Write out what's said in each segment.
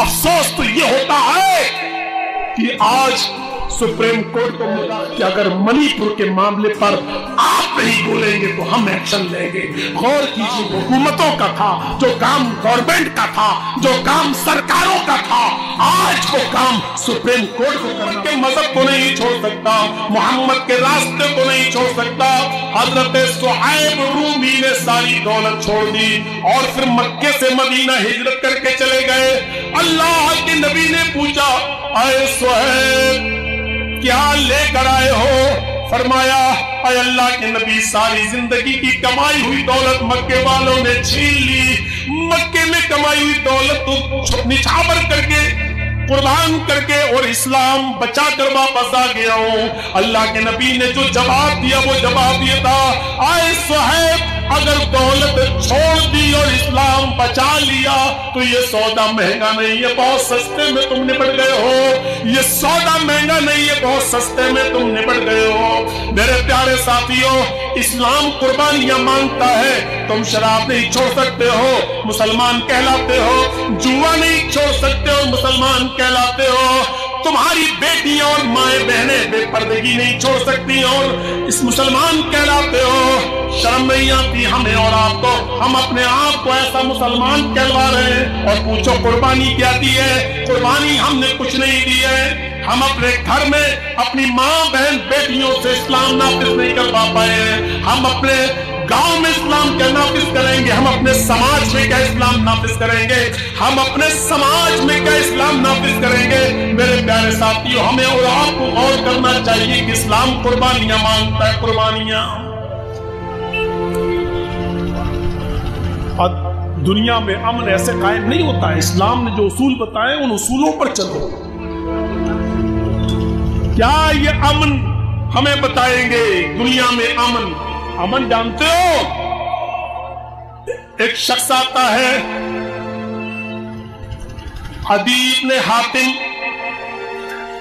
افسوس تو یہ ہوتا ہے کہ آج سپریم کورٹ کو ملا کہ اگر منی پور کے معاملے پر آپ نہیں بولیں گے تو ہم ایکشن لیں گے. غور کیجیے، حکومتوں کا تھا جو کام، گورنمنٹ کا تھا جو کام، سرکاروں کا تھا، آج وہ کام سپریم کورٹ کو کرنا. کے مذہب کو نہیں چھوڑ سکتا، محمد کے راستے کو نہیں چھوڑ سکتا. حضرت صہیب رومی نے ساری دولت چھوڑ دی اور پھر مکے سے مدینہ ہجرت کر کے چلے گئے. اللہ کے نبی نے پوچھا، اے صہیب کیا لے کر آئے ہو؟ فرمایا، اے اللہ کے نبی ساری زندگی کی کمائی ہوئی دولت مکے والوں نے چھین لی. مکے میں کمائی ہوئی دولت تو نچھاور کر کے، قربان کر کے اور اسلام بچا کر واپس آ گیا ہوں. اللہ کے نبی نے جو جواب دیا وہ جواب یہ تھا، اے صہیب اگر دولت چھوڑ دی اور اسلام بچا لیا تو یہ سودا مہنگا نہیں ہے، بہت سستے میں تم نپٹ گئے ہو. یہ سودا مہنگا نہیں ہے، بہت سستے میں تم نپٹ گئے ہو. میرے پیارے ساتھیوں، اسلام قربانیاں مانگتا ہے. تم شراب نہیں چھوڑ سکتے ہو، مسلمان کہلاتے ہو. جوا نہیں چھوڑ سکتے ہو، مسلمان کہلاتے ہو. تمہاری بیٹیاں اور مائیں بہنیں بے پردگی نہیں چھوڑ سکتی اور اس مسلمان کہلاتے ہو. شرم نہیں آتی ہمیں اور آپ کو؟ ہم اپنے آپ کو ایسا مسلمان کہلوا رہے ہیں. اور پوچھو قربانی کیا دی ہے؟ قربانی ہم نے کچھ نہیں دی ہے. ہم اپنے گھر میں اپنی ماں بہن بیٹیوں سے اسلام نافذ نہیں کر پائے ہیں. ہم اپنے گاؤں میں اسلام کیا نافذ کریں گے؟ ہم اپنے سماج میں کیا اسلام نافذ کریں گے؟ ہم اپنے سماج میں کیا اسلام نافذ کریں گے؟ میرے پیارے ساتھیوں، ہمیں اور آپ کو غور کرنا چاہیے کہ اسلام قربانیاں مانگتا ہے. قربانیاں دنیا میں امن ایسے قائم نہیں ہوتا ہے. اسلام نے جو اصول بتائے ان اصولوں پر چلو. کیا یہ امن ہمیں بتائیں گے؟ دنیا میں امن، امن جانتے ہو؟ ایک شخص آتا ہے عدی بن حاتم،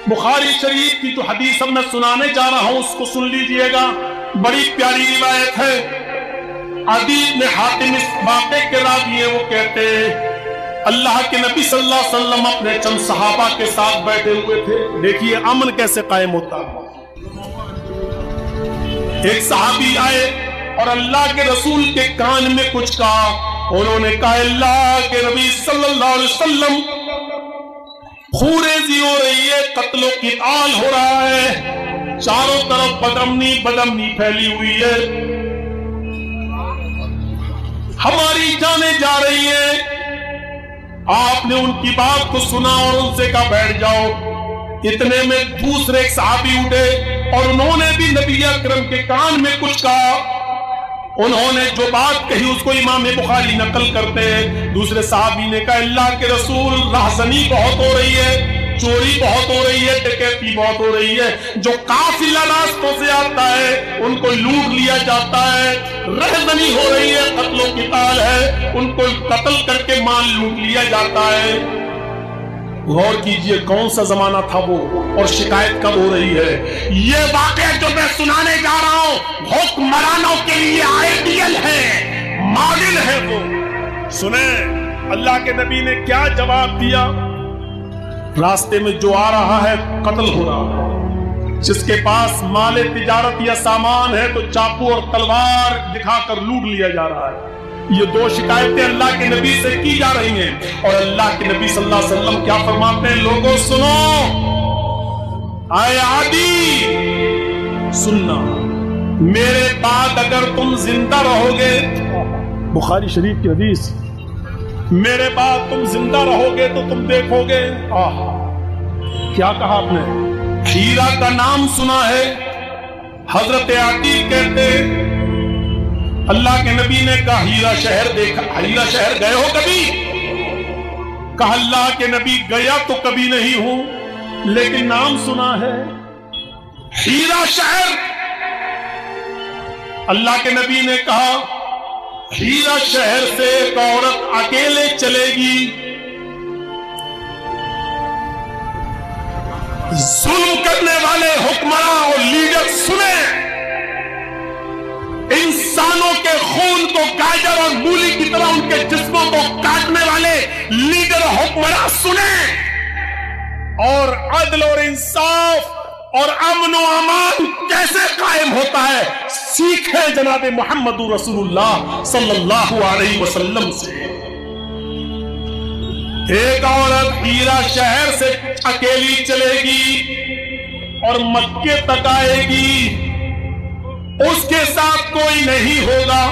بخاری شریف کی تو حدیث اب میں سنانے جا رہا ہوں، اس کو سن لیجئے گا، بڑی پیاری روایت ہے. عدی بن حاتم اس واقعے کے راوی ہیں. وہ کہتے ہیں اللہ کے نبی صلی اللہ علیہ وسلم اپنے چند صحابہ کے ساتھ بیٹھے ہوئے تھے. دیکھیے امن کیسے قائم ہوتا ہے. ایک صحابی آئے اور اللہ کے رسول کے کان میں کچھ کہا. انہوں نے کہا اللہ کے نبی صلی اللہ علیہ وسلم خوریزی ہو رہی ہے، قتل و قتال ہو رہا ہے، چاروں طرف بدامنی پھیلی ہوئی ہے، ہماری جانیں جا رہی ہیں. آپ نے ان کی بات کو سنا اور ان سے کہا بیٹھ جاؤ. اتنے میں دوسرے ایک صحابی اٹھے اور انہوں نے بھی نبی اکرم کے کان میں کچھ کہا. انہوں نے جو بات کہی اس کو امام بخاری نقل کرتے ہیں. دوسرے صحابی نے کہا اللہ کے رسول رہزنی بہت ہو رہی ہے، چوری بہت ہو رہی ہے، ڈکیتی بہت ہو رہی ہے، جو قافلہ راستوں سے آتا ہے ان کو لوٹ لیا جاتا ہے، رہزنی ہو رہی ہے، قتل و قتال ہے، ان کو قتل کر کے مال لوٹ لیا جاتا ہے. غور کیجئے کون سا زمانہ تھا وہ اور شکایت کب ہو رہی ہے. یہ واقعہ جو میں سنانے جا رہا ہوں حکمرانوں کے لیے آئیڈیل ہے، ماڈل ہے. وہ سنیں اللہ کے نبی نے کیا جواب دیا. راستے میں جو آ رہا ہے قتل ہو رہا ہے، جس کے پاس مال تجارت یا سامان ہے تو چاقو اور تلوار دکھا کر لوٹ لیا جا رہا ہے. یہ دو شکایتیں اللہ کے نبی سے کی جا رہی ہیں اور اللہ کے نبی صلی اللہ علیہ وسلم کیا فرماتے ہیں؟ لوگوں سنو، اے عادی سننا، میرے بعد اگر تم زندہ رہو گے، بخاری شریف کی حدیث، میرے بعد تم زندہ رہو گے تو تم دیکھو گے. کیا کہا آپ نے؟ ہیرا کا نام سنا ہے؟ حضرت عتیق کہتے اللہ کے نبی نے کہا ہیرا شہر دیکھا، ہیرا شہر گئے ہو کبھی؟ کہا اللہ کے نبی گیا تو کبھی نہیں ہوں لیکن نام سنا ہے ہیرا شہر. اللہ کے نبی نے کہا ہیرا شہر سے ایک عورت اکیلے چلے گی، ظلم کرنے والے حکمراں اور لیڈر سنیں، انسانوں کے خون کو گاجر اور مولی کی طرح ان کے جسموں کو کاٹنے والے لیڈر حکمراں سنیں، اور عدل اور انصاف اور امن و امان کیسے قائم ہوتا ہے، سیکھیں جناب محمد رسول اللہ صلی اللہ علیہ وسلم سے۔ ایک عورت ہیرا شہر سے اکیلی چلے گی اور مکے تک آئے گی، اس کے ساتھ کوئی نہیں ہوگا،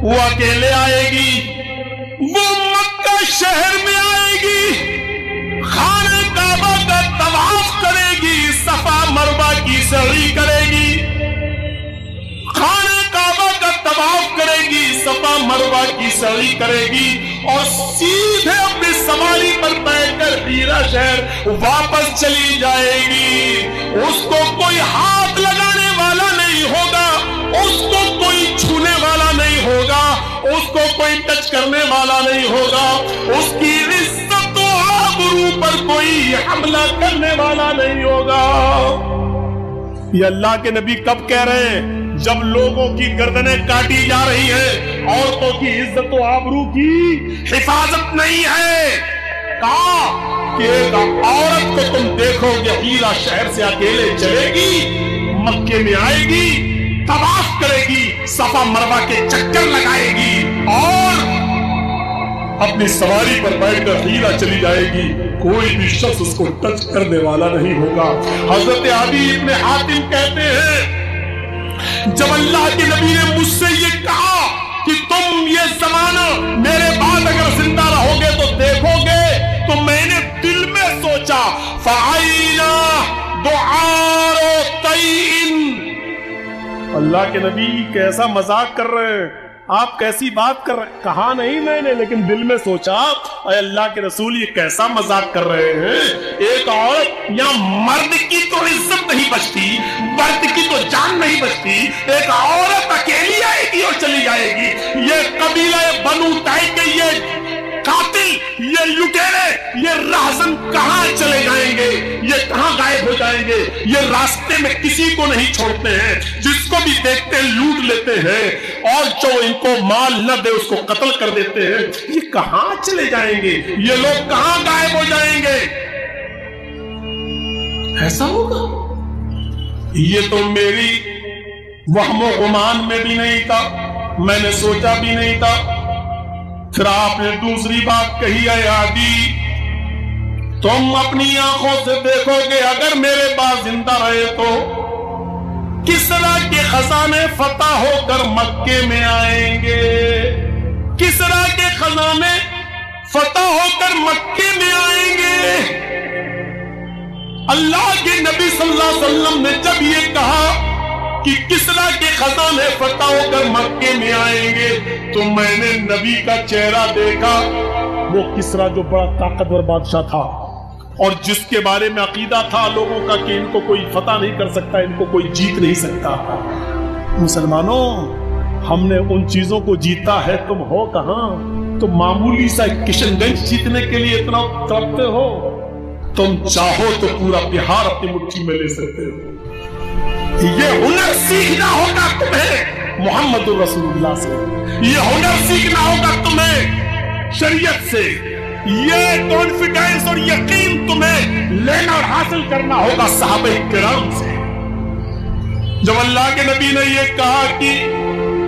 وہ اکیلے آئے گی، وہ مکہ شہر میں آئے گی، خانہ کعبہ کا طواف کرے گی، صفا مروہ کی سعی کرے گی، خانہ کعبہ کا طواف کرے گی، صفا مروہ کی سعی کرے گی، اور سیدھے اپنی سواری پر بیٹھ کر ہیرا شہر واپس چلی جائے گی۔ اس کو کوئی ہاتھ لگانے والا نہیں ہوگا، اس کو کوئی چھونے والا نہیں ہوگا، اس کو کوئی ٹچ کرنے والا نہیں ہوگا، اس کی عزت و آبرو پر کوئی حملہ کرنے والا نہیں ہوگا۔ یہ اللہ کے نبی کب کہہ رہے ہیں؟ جب لوگوں کی گردنیں کاٹی جا رہی ہیں، عورتوں کی عزت و آبرو کی حفاظت نہیں ہے۔ کہا کہ ایک عورت کو تم دیکھو گے ہیرا شہر سے اکیلے چلے گی، مکے میں آئے گی، طواف کرے گی، صفا مروہ کے چکر لگائے گی، اور اپنی سواری پر بیٹھ کر ہیرا چلی جائے گی، کوئی بھی شخص اس کو ٹچ کرنے والا نہیں ہوگا۔ حضرت عدی ابن حاتم کہتے ہیں جب اللہ کے نبی نے مجھ سے یہ کہا کہ تم یہ زمانہ میرے بعد اگر زندہ رہو گے تو دیکھو گے، تو میں نے دل میں سوچا فَعَيْنَا دُعَارُ طَيْءٍ۔ اللہ کے نبی کیسا مذاق کر رہے ہیں، آپ کیسی بات کر رہے ہیں؟ کہا نہیں میں نے، لیکن دل میں سوچا اے اللہ کے رسول یہ کیسا مذاق کر رہے ہیں۔ ایک عورت یا مرد کی تو عزت نہیں بچتی، مرد کی تو جان نہیں بچتی، ایک عورت اکیلی آئے گی اور چلی جائے گی۔ یہ قبیلہ بنو تائی کے یہ قاتل، یہ لٹیرے، یہ راہزن کہاں چلے جائیں گے، یہ کہاں غائب ہو جائیں گے؟ یہ راستے میں کسی کو نہیں چھوڑتے ہیں، جس کو بھی دیکھتے ہیں لوٹ لیتے ہیں، اور جو ان کو مال نہ دے اس کو قتل کر دیتے ہیں۔ یہ کہاں چلے جائیں گے؟ یہ لوگ کہاں غائب ہو جائیں گے؟ ایسا ہوگا؟ یہ تو میری وہم و گمان میں بھی نہیں تھا، میں نے سوچا بھی نہیں تھا۔ پھر آپ نے دوسری بات کہی ہے عدی، تم اپنی آنکھوں سے دیکھو گے اگر میرے پاس زندہ رہے تو کسرا کے خزانے فتح ہو کر مکے میں آئیں گے، کسرا کے خزانے فتح ہو کر مکے میں آئیں گے۔ اللہ کے نبی صلی اللہ علیہ وسلم نے جب یہ کہا کہ کسرا کے خزانے فتح ہو کر مکے میں آئیں گے، تو میں نے نبی کا چہرہ دیکھا، وہ کسرا جو بڑا طاقتور بادشاہ تھا اور جس کے بارے میں عقیدہ تھا لوگوں کا کہ ان کو کوئی فتح نہیں کر سکتا، ان کو کوئی جیت نہیں سکتا۔ مسلمانوں، ہم نے ان چیزوں کو جیتا ہے، تم ہو کہاں؟ تم معمولی سا کشن گنج جیتنے کے لیے اتنا تڑپتے ہو؟ تم چاہو تو پورا بہار اپنی مٹھی میں لے سکتے ہو۔ یہ ہنر سیکھنا ہوگا تمہیں محمد رسول اللہ سے، یہ ہنر سیکھنا ہوگا تمہیں شریعت سے، یہ کانفیڈنس اور یقین تمہیں لینا اور حاصل کرنا ہوگا صحابہ کرام سے۔ جب اللہ کے نبی نے یہ کہا کہ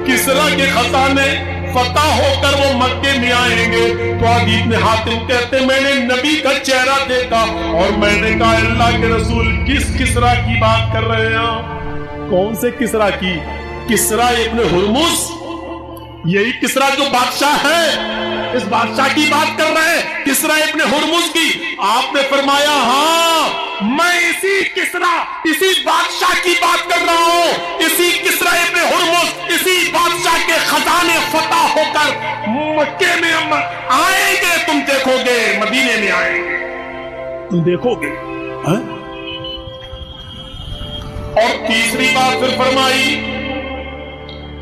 کسرا کے خزانے فتح ہو کر وہ مکے میں آئیں گے، تو عدی ابن حاتم کہتے میں نے نبی کا چہرہ دیکھا اور میں نے کہا اللہ کے رسول کس کسرا کی بات کر رہے ہیں؟ کون سے کسرا کی؟ کسرا ابن ہرمز، یہی کسرا جو بادشاہ ہے، اس بادشاہ کی بات کر رہے ہیں، کسرا ابن ہرمز کی۔ آپ نے فرمایا ہاں میں اسی کسرا، اسی بادشاہ کی بات کر رہا ہوں، اسی کسرا ابن ہرمز، اسی بادشاہ کے خزانے فتح ہو کر مکے میں آئیں گے، تم دیکھو گے، مدینے میں آئیں گے، تم دیکھو گے۔ اور تیسری بات پھر فرمائی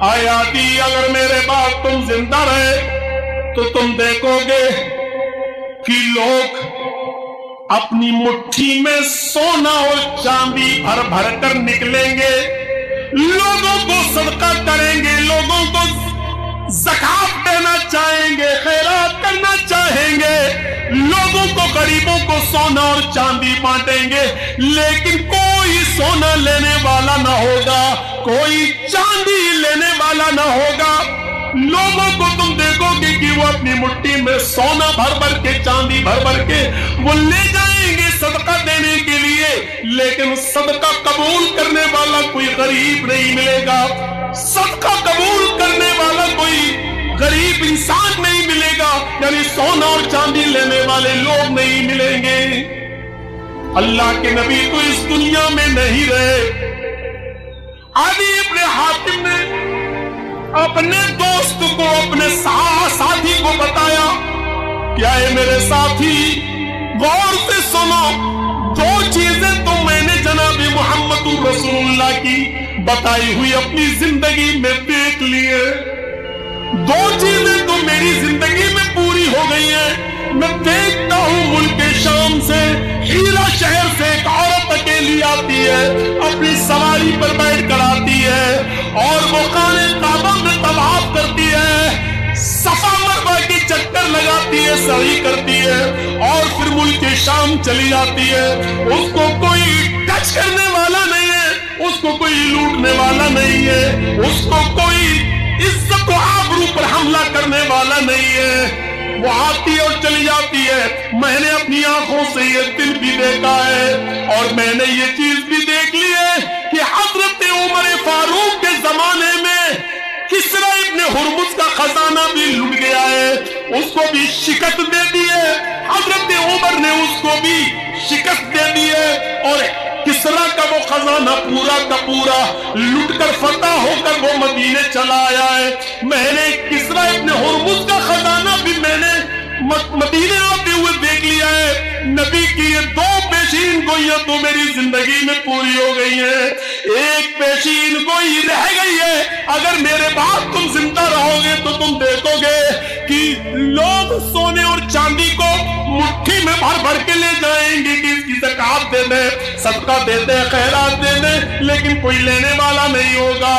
آیاتی اگر میرے بعد تم زندہ رہے تو تم دیکھو گے کہ لوگ اپنی مٹھی میں سونا اور چاندی بھر بھر کر نکلیں گے، لوگوں کو صدقہ کریں گے، لوگوں کو ज़कात देना चाहेंगे, खैरात करना चाहेंगे, लोगों को, गरीबों को सोना और चांदी बांटेंगे, लेकिन कोई सोना लेने वाला ना होगा, कोई चांदी लेने वाला ना होगा। लोगों को तुम देखोगे कि वो अपनी मुट्ठी में सोना भर भर के, चांदी भर भर के वो ले जाएंगे सदका देने के लिए, लेकिन सदका कबूल करने वाला कोई गरीब नहीं मिलेगा, सदका कबूल करने वाला कोई गरीब इंसान नहीं मिलेगा, यानी सोना और चांदी लेने वाले लोग नहीं मिलेंगे। अल्लाह के नबी तो इस दुनिया में नहीं रहे। आदि इब्न हातिम ने अपने दोस्त को, अपने साथी को बताया, क्या है मेरे साथी, गौर से सुनो, दो चीजें तो मैंने जनाब मोहम्मद रसूलुल्लाह की बताई हुई अपनी जिंदगी में देख ली है, दो चीजें तो मेरी जिंदगी में पूरी हो गई है। मैं देखता हूँ मुल्क शाम से, हीरा शहर से एक औरत अकेली आती है, अपनी सवारी पर बैठ कर आती है और वो खाने काबा में तवाफ करती है, सफा मरवा के चक्कर लगाती है, सही करती है और फिर मुल्क शाम चली जाती है। उसको कोई टच करने वाला नहीं है, उसको कोई लूटने वाला नहीं है, उसको कोई इज्जत और आबरू पर हमला करने वाला नहीं है। वो आती और चली जाती है। मैंने अपनी आंखों से ये दिन भी देखा है और मैंने ये चीज भी देख ली है कि हजरत उमर फारूक के जमाने में किसरा इब्न हुरमुज का खजाना भी लुट गया है, उसको भी शिकस्त दे दी है, हजरत उमर ने उसको भी शिकस्त दे दी है और किसरा का वो खजाना पूरा का पूरा लुटकर फतह होकर वो मदीने चला आया है। मैंने किसरा इब्न हुरमुज का खजाना भी मैंने मदीने आते हुए देख लिया है। नबी की ये दो पेशीन गोइयां तो मेरी जिंदगी में पूरी हो गई है, एक पेशीन गोई रह गई है। अगर मेरे बाद तुम जिंदा रहोगे तो तुम देखोगे कि लोग सोने और चांदी को मुट्ठी में भर भर के ले जाएंगे कि इसकी ज़कात दे दे, सदका दे दे, खैरात दे दे, लेकिन कोई लेने वाला नहीं होगा।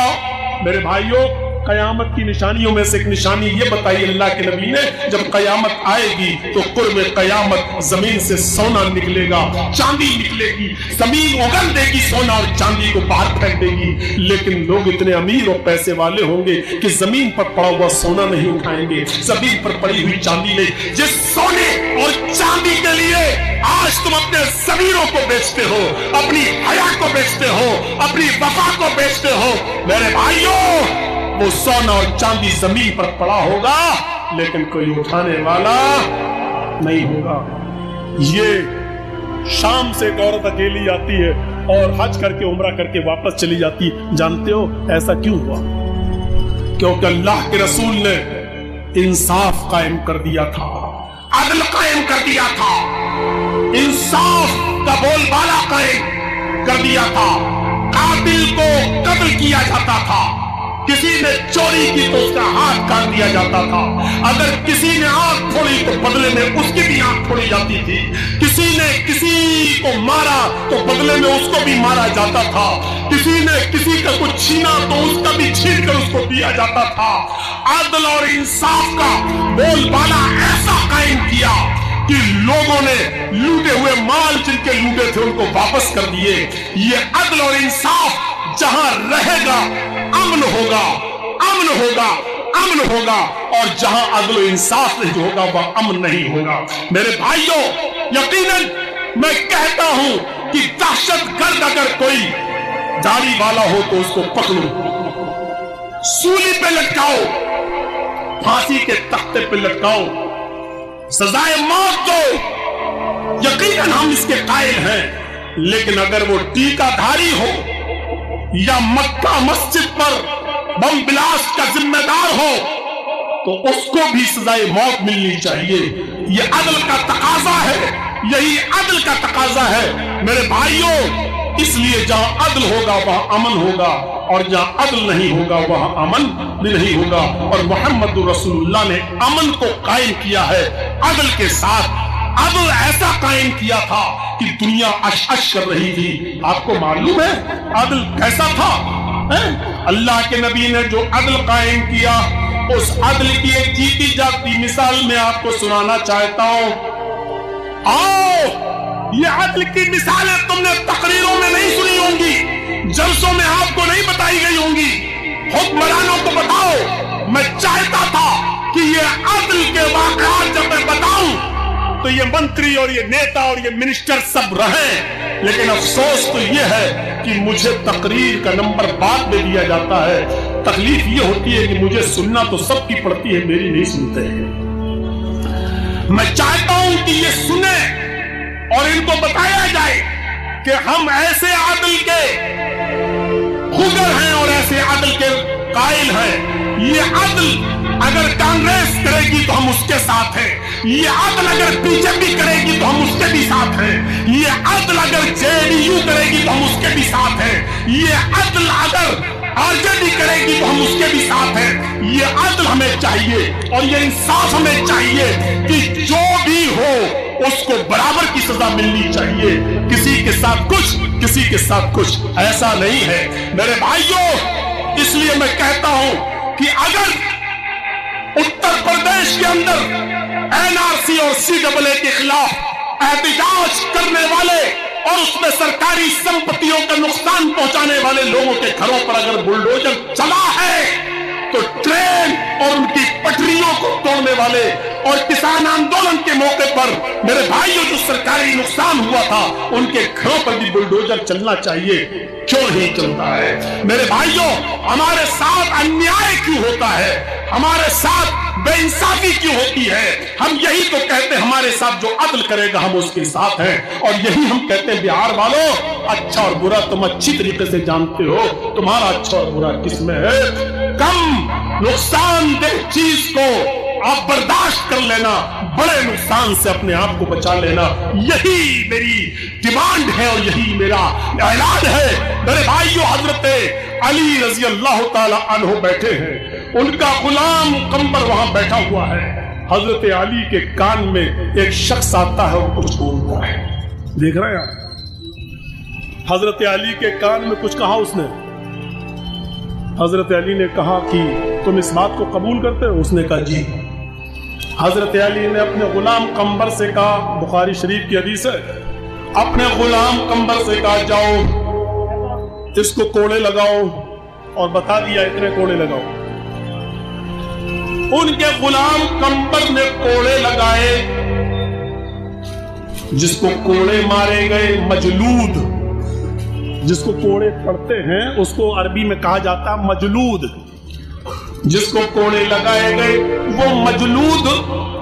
मेरे भाइयों, कयामत की निशानियों में से एक निशानी ये बताई अल्लाह के नबी ने, जब कयामत आएगी तो कुर्ब कयामत जमीन से सोना निकलेगा, चांदी निकलेगी, जमीन उगल देगी, सोना और चांदी को बाहर फेंक देगी, लेकिन लोग इतने अमीर और पैसे वाले होंगे कि जमीन पर पड़ा हुआ सोना नहीं उठाएंगे, जमीन पर पड़ी हुई चांदी नहीं। जिस सोने और चांदी के लिए आज तुम अपने ज़मीरों को बेचते हो, अपनी हया को बेचते हो, अपनी वफा को बेचते हो, मेरे भाइयों वो सोना और चांदी जमीन पर पड़ा होगा लेकिन कोई उठाने वाला नहीं होगा। ये शाम से एक औरत अकेली आती है और हज करके उम्रा करके वापस चली जाती है। जानते हो ऐसा क्यों हुआ? क्योंकि अल्लाह के रसूल ने इंसाफ कायम कर दिया था, अदल कायम कर दिया था, इंसाफ का बोलबाला कायम कर दिया था। कातिल को कत्ल किया जाता था, किसी ने चोरी की तो उसका हाथ काट दिया जाता था, अगर किसी ने आंख फोड़ी तो बदले में उसकी भी आंख फोड़ी जाती थी, किसी ने किसी को मारा तो बदले में उसको भी मारा जाता था, किसी ने किसी का कुछ छीना तो उसका भी छीन कर उसको दिया जाता था। अदल और इंसाफ का बोलबाला ऐसा कायम किया कि लोगों ने लूटे हुए माल जिनके लूटे थे उनको वापस कर दिए। ये अदल और इंसाफ जहां रहेगा अमन होगा, अमन होगा, अमन होगा, और जहां अदल और इंसाफ नहीं होगा वह अमन नहीं होगा। मेरे भाइयों, यकीनन मैं कहता हूं कि दहशतगर्द अगर कोई दाढ़ी वाला हो तो उसको पकड़ो, सूली पे लटकाओ, फांसी के तख्ते पे लटकाओ, सजाए मौत दो, यकीनन हम इसके कायल हैं। लेकिन अगर वो टीकाधारी हो या मक्का मस्जिद पर बम ब्लास्ट का जिम्मेदार हो तो उसको भी सजाए मौत मिलनी चाहिए। ये अदल का तकाजा है, यही अदल का तकाजा है मेरे भाइयों। इसलिए जहां अदल होगा वहां अमन होगा और जहां अदल नहीं होगा वहां अमन भी नहीं होगा। और मोहम्मद रसूलुल्लाह ने अमन को कायम किया है अदल के साथ। अदल ऐसा कायम किया था कि दुनिया अश कर रही थी। आपको मालूम है अदल कैसा था? अल्लाह के नबी ने जो अदल कायम किया उस अदल की एक जीती जाती मिसाल मैं आपको सुनाना चाहता हूं। आओ, ये अदल की मिसालें तुमने तकरीरों में नहीं सुनी होंगी, जलसों में आपको नहीं बताई गई होंगी, हुक्मरानों को बताओ। मैं चाहता था कि ये अदल के वाक़यात जब मैं बताऊं तो ये मंत्री और ये नेता और ये मिनिस्टर सब रहे, लेकिन अफसोस तो ये है कि मुझे तकरीर का नंबर बाद में दिया जाता है। तकलीफ ये होती है कि मुझे सुनना तो सबकी पड़ती है, मेरी नहीं सुनते हैं। मैं चाहता हूं कि ये सुने और इनको बताया जाए कि हम ऐसे आदिल के खुगर हैं और ऐसे आदिल के कायल हैं। ये आदिल अगर कांग्रेस करेगी तो हम उसके साथ हैं, ये अदल अगर बीजेपी करेगी तो हम उसके भी साथ हैं, ये अदल अगर जेडीयू करेगी तो हम उसके भी साथ हैं, ये अदल अगर आरजेडी करेगी तो हम उसके भी साथ हैं। ये अदल हमें चाहिए और ये इंसाफ हमें चाहिए कि जो भी हो उसको बराबर की सजा मिलनी चाहिए, किसी के साथ कुछ किसी के साथ कुछ, ऐसा नहीं है मेरे भाइयों। इसलिए मैं कहता हूं कि अगर उत्तर प्रदेश के अंदर एनआरसी और सीडब्ल्यूए के खिलाफ एहतजाज करने वाले और उसमें सरकारी संपत्तियों का नुकसान पहुंचाने वाले लोगों के घरों पर अगर बुलडोजर चला है तो ट्रेन और उनकी पटरियों को तोड़ने वाले और किसान आंदोलन के मौके पर मेरे भाइयों जो सरकारी नुकसान हुआ था उनके घरों पर भी बुलडोजर चलना चाहिए। क्यों नहीं चलता है मेरे भाइयों? हमारे साथ अन्याय क्यों होता है, हमारे साथ बेइंसाफी क्यों होती है? हम यही तो कहते हैं हमारे साथ जो अदल करेगा हम उसके साथ हैं, और यही हम कहते हैं बिहार वालों अच्छा और बुरा तुम अच्छी तरीके से जानते हो, तुम्हारा अच्छा और बुरा किसमें है। कम नुकसानदेह चीज को आप बर्दाश्त कर लेना, बड़े नुकसान से अपने आप को बचा लेना, यही मेरी डिमांड है और यही मेरा ऐलान है। मेरे भाइयों, हजरत अली रजी अल्लाह ताला अन्हु बैठे हैं, उनका गुलाम कंबर वहां बैठा हुआ है। हजरत अली के कान में एक शख्स आता है और कुछ बोलता है, देख रहे हैं आप? हजरत अली के कान में कुछ कहा उसने। हजरत अली ने कहा कि तुम इस बात को कबूल करते हो? उसने कहा जी। हजरत अली ने अपने गुलाम कंबर से कहा, बुखारी शरीफ की हदीस है, अपने गुलाम कंबर से कहा जाओ इसको कोड़े लगाओ, और बता दिया इतने कोड़े लगाओ। उनके गुलाम कंबर ने कोड़े लगाए, जिसको कोड़े मारे गए मजलूद, जिसको कोड़े पड़ते हैं उसको अरबी में कहा जाता है मजलूद। जिसको कोड़े लगाए गए वो मजलूद,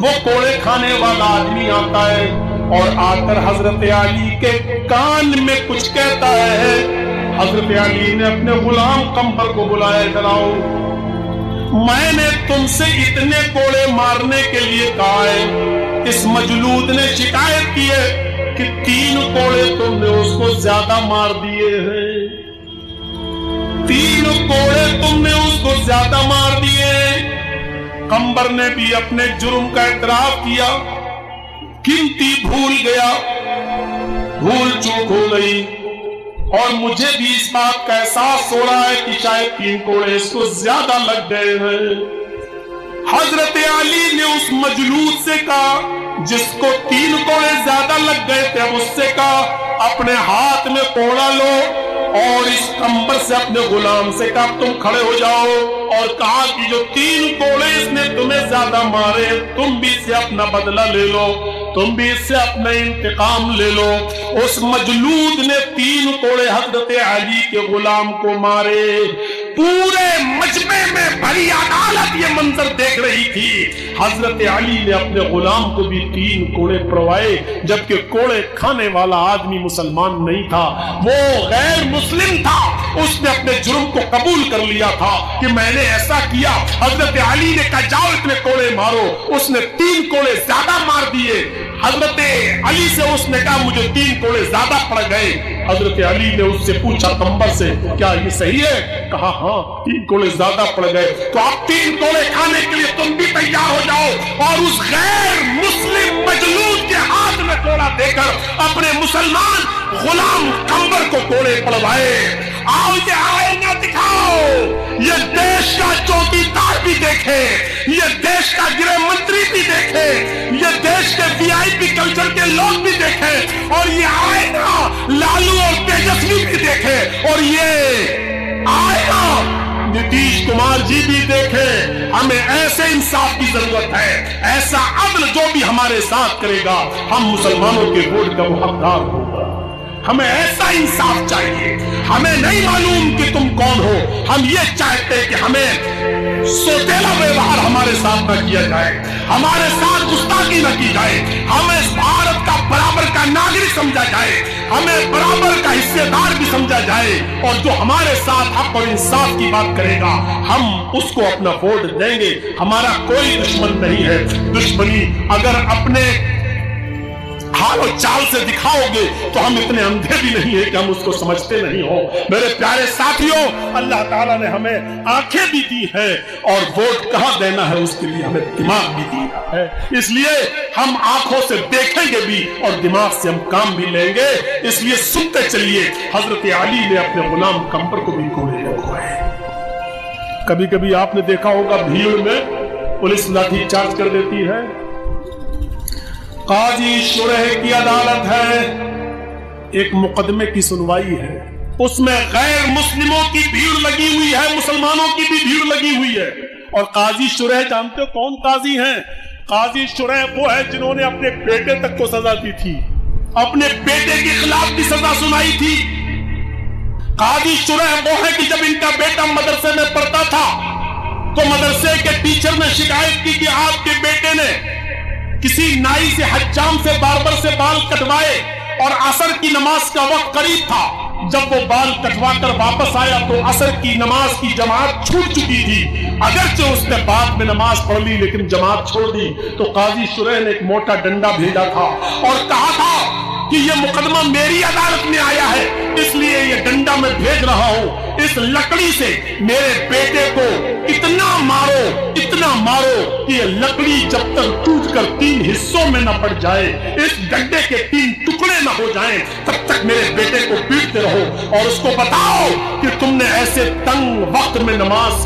वो कोड़े खाने वाला आदमी आता है और आकर हजरत अली के कान में कुछ कहता है। हजरत अली ने अपने गुलाम कंबर को बुलाया, इधर आओ, मैंने तुमसे इतने कोड़े मारने के लिए कहा है। इस मजलूद ने शिकायत की है कि 3 कोड़े तुमने उसको ज्यादा मार दिए हैं, 3 कोड़े तुमने उसको ज्यादा मार दिए। कंबर ने भी अपने जुर्म का इतराफ किया, गिनती भूल गया, भूल चूक हो गई, और मुझे भी इस बात का एहसास हो रहा है कि शायद 3 कोड़े इसको ज्यादा लग गए हैं। हजरत अली ने उस मजलूद से कहा जिसको 3 कोड़े ज्यादा लग गए थे, अब उससे कहा अपने हाथ में कोड़ा लो, और इस कंबर से अपने गुलाम से कहा तुम खड़े हो जाओ, और कहा कि जो 3 कोड़े इसने तुम्हें ज्यादा मारे तुम भी इससे अपना बदला ले लो, तुम भी इससे अपना इंतकाम ले लो। उस मजलूद ने 3 कोड़े हजरत अली के गुलाम को मारे। पूरे मजमे में भरी अदालत ये मंजर देख रही थी। हजरत अली ने अपने गुलाम को भी 3 कोड़े परवाए, जबकि कोड़े खाने वाला आदमी मुसलमान नहीं था, वो गैर मुस्लिम था। उसने अपने जुर्म को कबूल कर लिया था कि मैंने ऐसा किया। हजरत अली ने कहा जाओ इतने कोड़े मारो, उसने 3 कोड़े ज्यादा मार दिए। हजरत अली से उसने कहा मुझे 3 कोड़े ज्यादा पड़ गए। हजरत अली ने उससे पूछा कंबर से क्या ये सही है? कहा हाँ 3 कोड़े ज्यादा पड़ गए। तो आप 3 कोड़े खाने के लिए तुम भी तैयार हो जाओ, और उस गैर मुस्लिम मजलूद के हाथ में कोड़ा دے کر اپنے مسلمان غلام قمبر کو کوڑے پڑوائے. آؤ یہ آئینہ دکھاؤ, یہ دیش کا چوکیدار بھی دیکھے, یہ دیش کا گرہ منتری بھی دیکھے, یہ دیش کے VIP کلچر کے لوگ بھی دیکھیں, اور یہ آئینہ لالو اور تیجسوی بھی دیکھے, اور یہ آئینہ نتیش کمار جی بھی دیکھے. ہمیں ایسے انصاف کی ضرورت ہے, ایسا عدل جو بھی ہمارے ساتھ کرے گا ہم مسلمانوں کے ووٹ کا حقدار ہوگا. ہمیں ایسا انصاف چاہیے. ہمیں نہیں معلوم کہ تم کون ہو, ہم یہ چاہتے کہ ہمیں سوتیلا ویوہار ہمارے ساتھ نہ کیا جائے, ہمارے ساتھ گستاخی نہ کی جائے, ہمیں اس بھارت کا برابر کا ناگرک سمجھا جائے, ہمیں برابر کا حصے دار بھی سمجھا جائے, اور جو ہمارے ساتھ حق اور انصاف کی بات کرے گا ہم اس کو اپنا ووٹ دیں گے. ہمارا کوئی دشمن نہیں ہے. دشمنی اگر اپنے حال و چال سے دکھاؤ گے تو ہم اتنے اندھے بھی نہیں ہیں کہ ہم اس کو سمجھتے نہیں ہو. میرے پیارے ساتھیوں, اللہ تعالیٰ نے ہمیں آنکھیں بھی دی ہیں اور ووٹ کہاں دینا ہے اس کے لیے ہمیں دماغ بھی دیا ہے. اس لیے ہم آنکھوں سے دیکھیں گے بھی اور دماغ سے ہم کام بھی لیں گے. اس لیے سنتے چلیے, حضرت علی نے اپنے غلام قمبر کو بھی کوڑے لگوائے. کبھی کبھی آپ نے دیکھا ہوگا بھیڑ میں پولیس لاٹھی چارج کر دیتی ہے. قاضی شرح کی عدالت ہے, ایک مقدمے کی سنوائی ہے, اس میں غیر مسلموں کی بھیڑ لگی ہوئی ہے, مسلمانوں کی بھی بھیڑ لگی ہوئی ہے. اور قاضی شرح جانتے ہو کون قاضی ہیں؟ قاضی شرح وہ ہے جنہوں نے اپنے بیٹے تک کو سزا دی تھی, اپنے بیٹے کے خلاف بھی سزا سنائی تھی. قاضی شرح وہ ہے کہ جب ان کا بیٹا مدرسے میں پڑھتا تھا تو مدرسے کے ٹیچر نے شکایت کی کہ آپ کے بیٹے نے کسی نائی سے حجام سے باربر سے بال کٹوائے اور عصر کی نماز کا وقت قریب تھا. جب وہ بال کٹوا کر واپس آیا تو عصر کی نماز کی جماعت چھوٹ چکی تھی. اگرچہ اس نے بعد میں نماز پڑھ لی لیکن جماعت چھوڑ دی. تو قاضی شرح نے ایک موٹا ڈنڈا بھیجا تھا اور کہا تھا کہ یہ مقدمہ میری عدالت میں آیا ہے, اس لیے یہ ڈنڈا میں بھیج رہا ہوں. اس لکڑی سے میرے بیٹے کو اتنا مارو کہ یہ لکڑی جب تک ٹوٹ کر 3 حصوں میں نہ پڑ جائے, اس ڈنڈے کے 3 ٹکڑے نہ ہو جائیں, تب تک میرے بیٹے کو پیٹتے رہو. اور اس کو بتاؤ کہ تم نے ایسے تنگ وقت میں نماز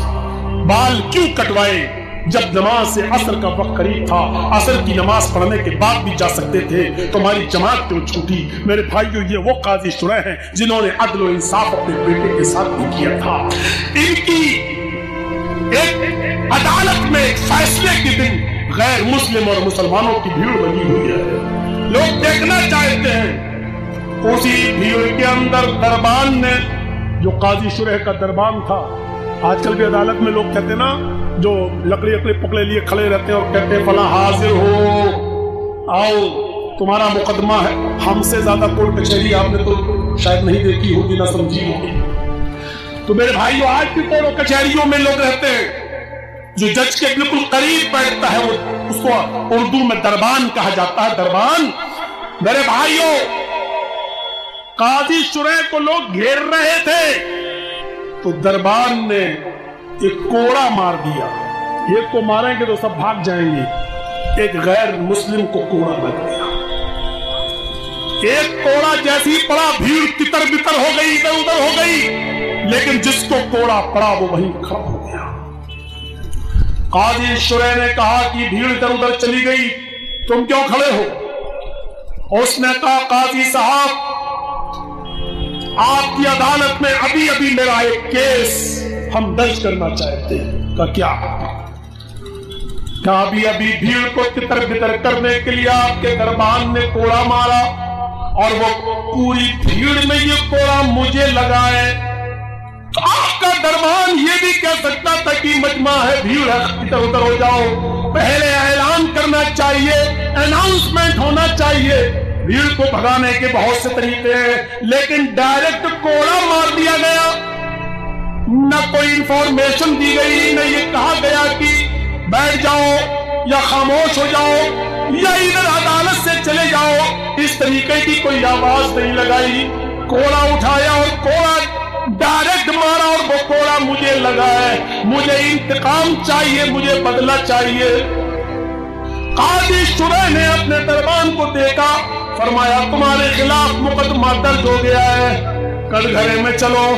بال کیوں کٹوائے جب نماز سے عصر کا وقت قریب تھا. عصر کی نماز پڑھنے کے بعد بھی جا سکتے تھے, تمہاری جماعت کیوں چھوٹی؟ میرے بھائیو, یہ وہ قاضی شرح ہیں جنہوں نے عدل و انصاف اپنے بیٹے کے ساتھ بھی کیا تھا. ان کی ایک عدالت میں ایک فیصلے کے دن غیر مسلم اور مسلمانوں کی بھیڑ لگی ہوئی ہے. لوگ دیکھنا چاہتے ہیں. اسی بھیڑ کے اندر دربان نے, جو قاضی شرح کا دربان تھا, آج کل بھی عدالت میں لوگ کہتے ہیں نا, جو لکڑی پکڑے لیے کھڑے رہتے ہیں اور کہتے ہیں فلاں حاضر ہو, آؤ تمہارا مقدمہ ہے. ہم سے زیادہ کورٹ کچہری آپ نے تو شاید نہیں دیکھی ہوگی, نہ سمجھی ہوگی. تو میرے بھائیو, آج بھی کورٹ کچہریوں میں لوگ رہتے ہیں, جو جج کے بالکل قریب بیٹھتا ہے وہ اس کو اردو میں دربان کہا جاتا ہے. دربان. میرے بھائیو, قاضی شرح کو لوگ گھیر رہے تھے تو دربان نے ایک کوڑا مار دیا. ایک کو ماریں گے تو سب بھاگ جائیں گے, ایک غیر مسلم کو کوڑا لگ گیا. ایک کوڑا جیسی پڑا بھیڑ تتر بتر ہو گئی, ادھر ادھر ہو گئی, لیکن جس کو کوڑا پڑا وہ وہیں کھڑا ہو گیا. قاضی شرح نے کہا کہ بھیڑ ادھر ادھر چلی گئی, تم کیوں کھڑے ہو؟ اس نے کہا قاضی صاحب, آپ کی عدالت میں ابھی میرا ایک کیس ہم درج کرنا چاہتے ہیں. کیا ابھی بھیڑ کو تتر بتر کرنے کے لیے آپ کے دربان نے کوڑا مارا اور وہ پوری بھیڑ میں یہ کوڑا مجھے لگائے؟ آپ کا دربان یہ بھی کہہ سکتا تھا کہ مجمع ہے, بھیڑ ہے, ادھر ادھر ہو جاؤ. پہلے اعلان کرنا چاہیے, اناؤنسمنٹ ہونا چاہیے. بھیڑ کو بھگانے کے بہت سے طریقے ہیں, لیکن ڈائریکٹ کوڑا مار دیا گیا. نہ کوئی انفارمیشن دی گئی, نہ یہ کہا گیا کہ بیٹھ جاؤ یا خاموش ہو جاؤ یا ادھر عدالت سے چلے جاؤ. اس طریقے کی کوئی آواز نہیں لگائی. کوڑا اٹھایا اور کوڑا ڈائریکٹ مارا اور وہ کوڑا مجھے لگا ہے. مجھے انتقام چاہیے, مجھے بدلہ چاہیے. قاضی شرح نے اپنے دربان کو دیکھا فرمایا تمہارے خلاف مقدمہ درج ہو گیا ہے، کٹگھرے میں چلو۔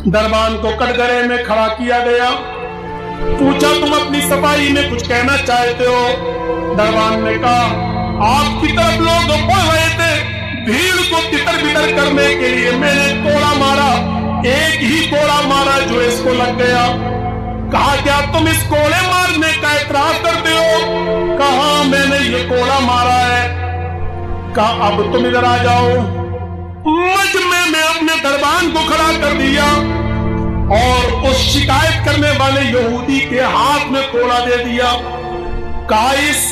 دربان کو کٹگھرے میں کھڑا کیا گیا، پوچھا تم اپنی صفائی میں کچھ کہنا چاہتے ہو؟ دربان نے کہا آپ کی طرف لوگ بڑھ رہے تھے، بھیڑ کو تتر بتر کرنے کے لیے میں نے کوڑا مارا، ایک ہی کوڑا مارا جو اس کو لگ گیا۔ کہا کیا تم اس کوڑے مارنے کا اعتراف کرتے ہو؟ کہا میں نے یہ کوڑا مارا ہے۔ کہا اب تم ادھر آ جاؤ۔ مجمع میں اپنے دربان کو کھڑا کر دیا اور اس شکایت کرنے والے یہودی کے ہاتھ میں کوڑا دے دیا۔ کہا اس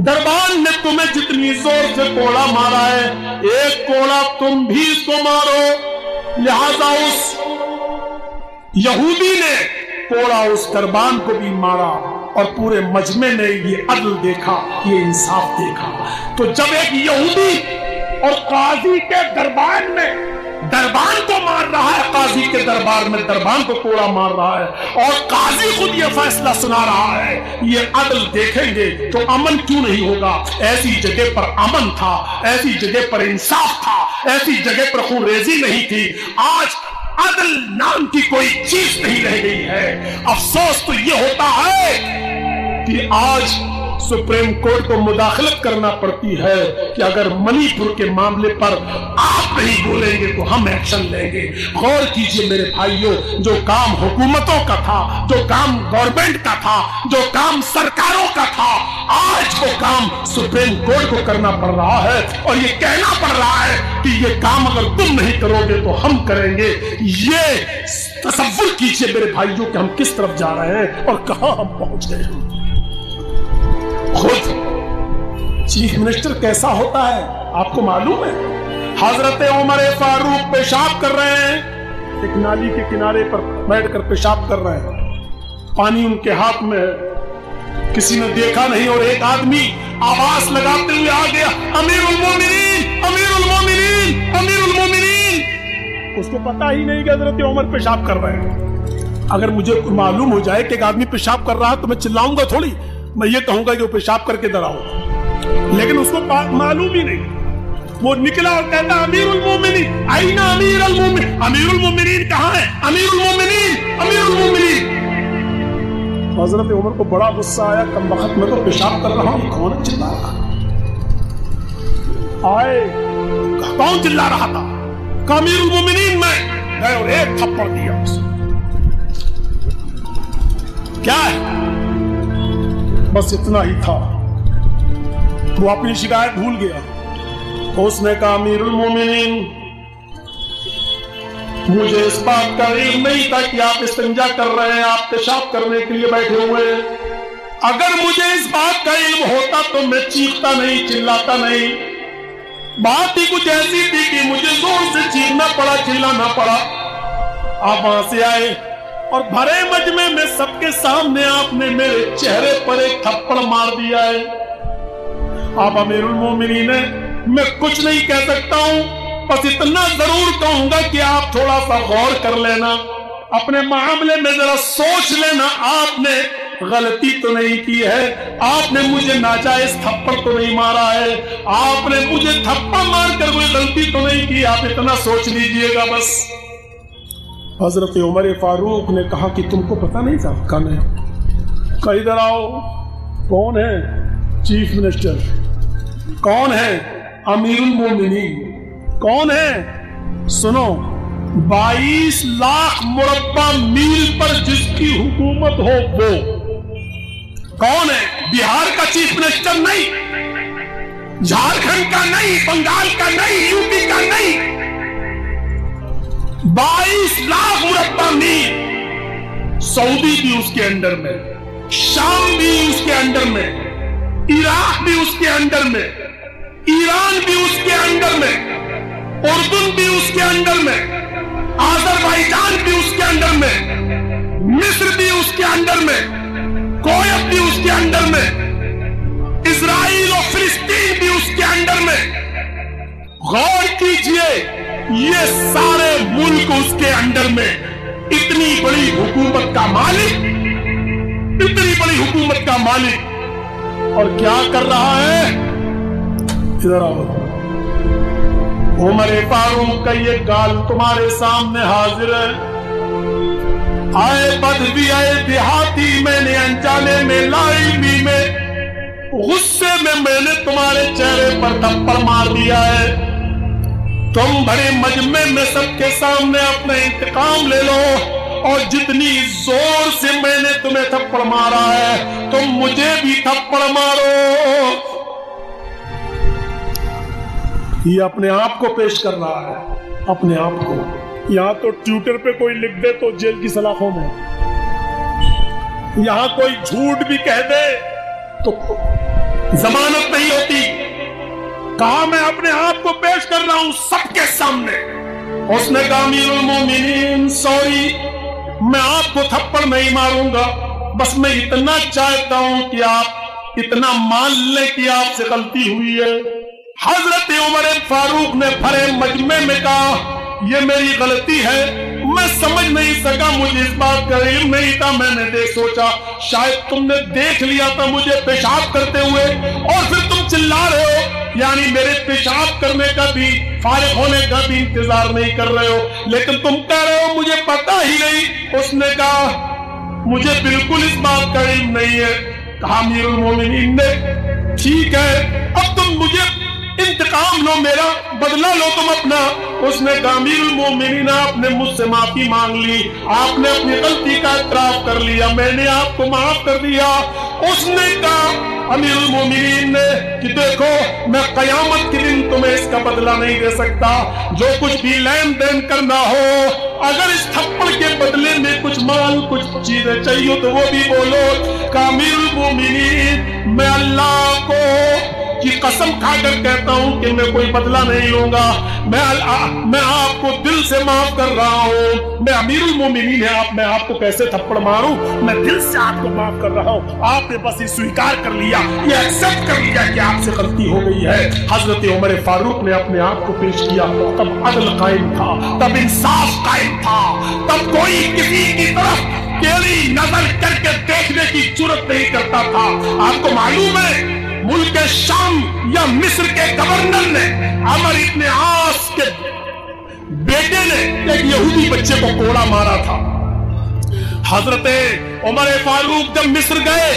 دربان نے تمہیں جتنی زور سے کوڑا مارا ہے، ایک کوڑا تم بھی اس کو مارو۔ لہذا اس یہودی نے کوڑا اس دربان کو بھی مارا اور پورے مجمع نے یہ عدل دیکھا، یہ انصاف دیکھا۔ تو جب ایک یہودی اور قاضی کے دربان میں دربان کو مار رہا ہے، قاضی کے دربار میں دربان کو کوڑا مار رہا ہے، اور قاضی خود یہ فیصلہ سنا رہا ہے، یہ عدل دیکھیں گے تو امن کیوں نہیں ہوگا؟ ایسی جگہ پر امن تھا، ایسی جگہ پر انصاف تھا، ایسی جگہ پر خون ریزی نہیں تھی۔ آج عدل نام کی کوئی چیز نہیں رہ گئی ہے۔ افسوس تو یہ ہوتا ہے کہ آج سپریم کورٹ کو مداخلت کرنا پڑتی ہے کہ اگر منی پور کے معاملے پر آپ نہیں بولیں گے تو ہم ایکشن لیں گے۔ غور کیجئے میرے بھائیوں، جو کام حکومتوں کا تھا، جو کام گورنمنٹ کا تھا، جو کام سرکاروں کا تھا، آج وہ کام سپریم کورٹ کو کرنا پڑ رہا ہے، اور یہ کہنا پڑ رہا ہے کہ یہ کام اگر تم نہیں کرو گے تو ہم کریں گے۔ یہ تصور کیجئے میرے بھائیوں کہ ہم کس طرف جا رہے ہیں اور کہاں ہم پہنچ گئے ہیں۔ خود چیف منسٹر کیسا ہوتا ہے آپ کو معلوم ہے؟ حضرت عمر فاروق پیشاب کر رہے ہیں، ایک نالی کے کنارے پر بیٹھ کر پیشاب کر رہے ہیں، پانی ان کے ہاتھ میں ہے، کسی نے دیکھا نہیں، اور ایک آدمی آواز لگاتے ہوئے آ گیا، امیر المومنین، امیر المومنین، امیر المومنین۔ اس کو پتا ہی نہیں کہ حضرت عمر پیشاب کر رہے ہیں۔ اگر مجھے معلوم ہو جائے کہ ایک آدمی پیشاب کر رہا ہے تو میں چلاؤں گا تھوڑی، میں یہ کہوں گا کہ وہ پیشاب کر کے ڈراؤ، لیکن اس کو معلوم ہی نہیں۔ وہ نکلا اور کہتا امیر المومنین، آئین امیر المومنین، امیر المومنین کہاں ہے؟ امیر المومنین، امیر المومنین۔ حضرت عمر کو بڑا غصہ آیا، کم وقت میں تو پیشاب کر رہا ہوں، کون چلا رہا؟ آئے کون چلا رہا تھا؟ کہ امیر المومنین میں گئے اور ایک تھپڑ دیا اسے۔ کیا ہے؟ بس اتنا ہی تھا، وہ اپنی شکایت بھول گیا۔ اس نے کہا امیر المومنین، مجھے اس بات کا علم نہیں تھا کہ آپ استنجا کر رہے ہیں، آپ پیشاب کرنے کے لیے بیٹھے ہوئے ہیں۔ اگر مجھے اس بات کا علم ہوتا تو میں چیختا نہیں، چلاتا نہیں۔ بات ہی کچھ ایسی تھی کہ مجھے زور سے چیخنا پڑا، چلانا پڑا۔ آپ وہاں سے آئے اور بھرے مجمع میں سب کے سامنے آپ نے میرے چہرے پر ایک تھپڑ مار دیا ہے۔ آپ امیر المومنین ہیں، میں کچھ نہیں کہہ سکتا ہوں، بس اتنا ضرور کہوں گا کہ آپ تھوڑا سا غور کر لینا، اپنے معاملے میں ذرا سوچ لینا، آپ نے غلطی تو نہیں کی ہے، آپ نے مجھے ناجائز تھپڑ تو نہیں مارا ہے، آپ نے مجھے تھپڑ مار کر کوئی غلطی تو نہیں کی، آپ اتنا سوچ لیجئے گا بس۔ حضرت عمر فاروق نے کہا کہ تم کو پتہ نہیں تھا؟ کہا نہیں۔ کہا ادھر آؤ۔ کون ہے؟ Chief minister. کون ہے؟ امیر المومنین۔ کون ہے؟ سنو، 22 لاکھ مربع میل پر جس کی حکومت ہو وہ کون ہے؟ بہار کا چیف منسٹر نہیں، جھارکھنڈ کا نہیں، بنگال کا نہیں، یو پی کا نہیں، 22 لاکھ مربع میل۔ سعودی بھی اس کے انڈر میں، شام بھی اس کے انڈر میں، عراق بھی اس کے انڈر میں، ایران بھی اس کے انڈر میں، اردن بھی اس کے انڈر میں، آذربائیجان بھی اس کے انڈر میں، مصر بھی اس کے انڈر میں، کویت بھی اس کے انڈر میں، اسرائیل اور فلسطین بھی اس کے انڈر میں۔ غور کیجئے، یہ سارے ملک اس کے انڈر میں، اتنی بڑی حکومت کا مالک، اتنی بڑی حکومت کا مالک، اور کیا کر رہا ہے؟ ادھر آؤ. عمر فاروق کا یہ گال تمہارے سامنے حاضر ہے. آئے بدوی آئے دیہاتی، میں نے انجانے میں لا علمی میں غصے میں نے تمہارے چہرے پر تھپڑ مار دیا ہے. تم بڑے مجمع میں سب کے سامنے اپنا انتقام لے لو، اور جتنی زور سے میں نے تمہیں تھپڑ مارا ہے تم مجھے بھی تھپڑ مارو. یہ اپنے آپ کو پیش کر رہا ہے، اپنے آپ کو. یہاں تو ٹویٹر پہ کوئی لکھ دے تو جیل کی سلاخوں میں، یہاں کوئی جھوٹ بھی کہہ دے تو ضمانت نہیں ہوتی. کہا میں اپنے آپ کو پیش کر رہا ہوں سب کے سامنے. اس نے کہا امیر المومنین سوری، میں آپ کو تھپڑ نہیں ماروں گا، بس میں اتنا چاہتا ہوں کہ آپ اتنا مان لیں کہ آپ سے غلطی ہوئی ہے. حضرت عمر فاروق نے بھرے مجمع میں کہا یہ میری غلطی ہے، میں سمجھ نہیں سکا، مجھے اس بات کا علم نہیں تھا. میں نے سوچا شاید تم نے دیکھ لیا تھا مجھے پیشاب کرتے ہوئے اور پھر تم چلا رہے ہو، یعنی میرے پیشاب کرنے کا بھی فارغ ہونے کا بھی انتظار نہیں کر رہے ہو، لیکن تم کہہ رہے ہو مجھے پتا ہی نہیں. اس نے کہا مجھے بالکل اس بات کا علم نہیں ہے. کہا امیر المومنین نے ٹھیک ہے اب تم مجھے انتقام لو، میرا بدلہ لو تم اپنا. اس نے کہا امیر المومنین آپ نے مجھ سے معافی مانگ لی، آپ نے اپنی غلطی کا اعتراف کر لیا، میں نے آپ کو معاف کر دیا. اس نے کہا امیر المومنین نے کہ دیکھو میں قیامت کے دن تمہیں اس کا بدلہ نہیں دے سکتا، جو کچھ بھی لین دین کرنا ہو، اگر اس تھپڑ کے بدلے میں کچھ مال کچھ چیزیں چاہیے تو وہ بھی بولو. کہ امیر المومنین میں اللہ کو کی قسم کھا کر کہتا ہوں کہ میں کوئی بدلہ نہیں لوں گا، میں آپ کو دل سے معاف کر رہا ہوں. میں امیر المومنین ہے، میں آپ کو کیسے تھپڑ ماروں، میں دل سے آپ کو معاف کر رہا ہوں. آپ نے بس یہ سویکار کر لیا، یہ ایکسپٹ کر لیا کہ آپ سے غلطی ہو گئی ہے. حضرت عمر فاروق نے اپنے آپ کو پیش کیا، تب عدل قائم تھا، تب انصاف قائم تھا، تب کوئی کسی کی طرف ٹیڑھی نظر کر کے دیکھنے کی جرات نہیں کرتا تھا. آپ کو معلوم ہے ملک شام یا مصر کے گورنر نے عمر ابن عاص کے بیٹے نے ایک یہودی بچے کو کوڑا مارا تھا. حضرت عمر فاروق جب مصر گئے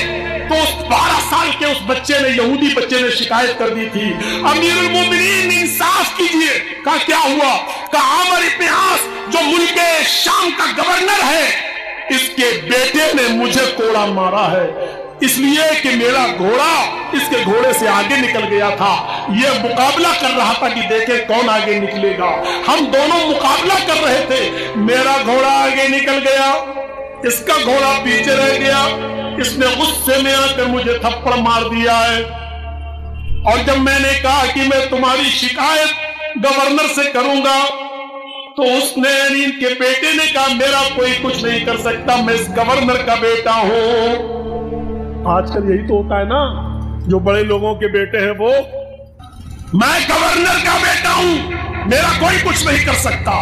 تو اس 12 سال کے اس بچے نے، یہودی بچے نے شکایت کر دی تھی امیر المومنین انصاف کیجئے. کہا کیا ہوا؟ کہا عمر ابن عاص جو ملک شام کا گورنر ہے اس کے بیٹے نے مجھے کوڑا مارا ہے، اس لیے کہ میرا گھوڑا اس کے گھوڑے سے آگے نکل گیا تھا. یہ مقابلہ کر رہا تھا کہ دیکھیں کون آگے نکلے گا. ہم دونوں مقابلہ کر رہے تھے، میرا گھوڑا آگے نکل گیا، اس کا گھوڑا پیچھے رہ گیا. اس نے غصے میں آ کر مجھے تھپڑ مار دیا ہے. اور جب میں نے کہا کہ میں تمہاری شکایت گورنر سے کروں گا تو اس نے ان کے بیٹے نے کہا میرا کوئی کچھ نہیں کر سکتا، میں اس گورنر کا بیٹا ہوں. آج کل یہی تو ہوتا ہے نا، جو بڑے لوگوں کے بیٹے ہیں وہ میں گورنر کا بیٹا ہوں، میرا کوئی کچھ نہیں کر سکتا.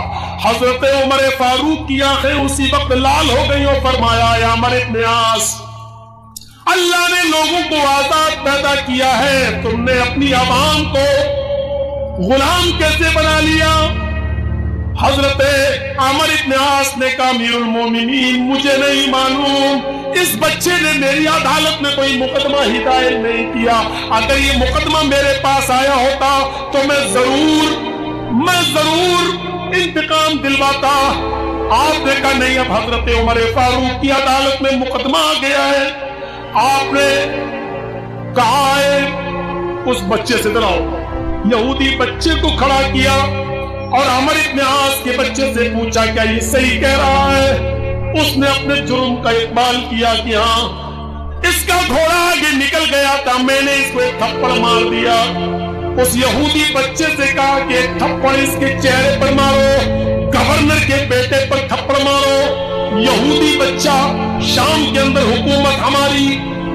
حضرت عمر فاروق کی آنکھیں اسی وقت لال ہو گئی اور فرمایا یا عمر ابن عاص، اللہ نے لوگوں کو آزاد پیدا کیا ہے، تم نے اپنی عوام کو غلام کیسے بنا لیا؟ حضرت عمر ابن عاص نے کہا امیر المومنین مجھے نہیں معلوم، اس بچے نے میری عدالت میں کوئی مقدمہ ہی دائر نہیں کیا. اگر یہ مقدمہ میرے پاس آیا ہوتا تو میں ضرور انتقام دلواتا. آپ نے کہا نہیں، اب حضرت عمر فاروق کی عدالت میں مقدمہ آ گیا ہے. آپ نے کہا ہے اس بچے سے ڈراؤ، یہودی بچے کو کھڑا کیا اور عمر ابن عاص کے بچے سے پوچھا کیا یہ صحیح کہہ رہا ہے؟ اس نے اپنے جرم کا اقبال کیا کہ ہاں اس کا گھوڑا آگے نکل گیا تھا، میں نے اس کو ایک تھپڑ مار دیا. اس یہودی بچے سے کہا کہ ایک تھپڑ اس کے چہرے پر مارو، گورنر کے بیٹے پر تھپڑ مارو. یہودی بچہ، شام کے اندر حکومت ہماری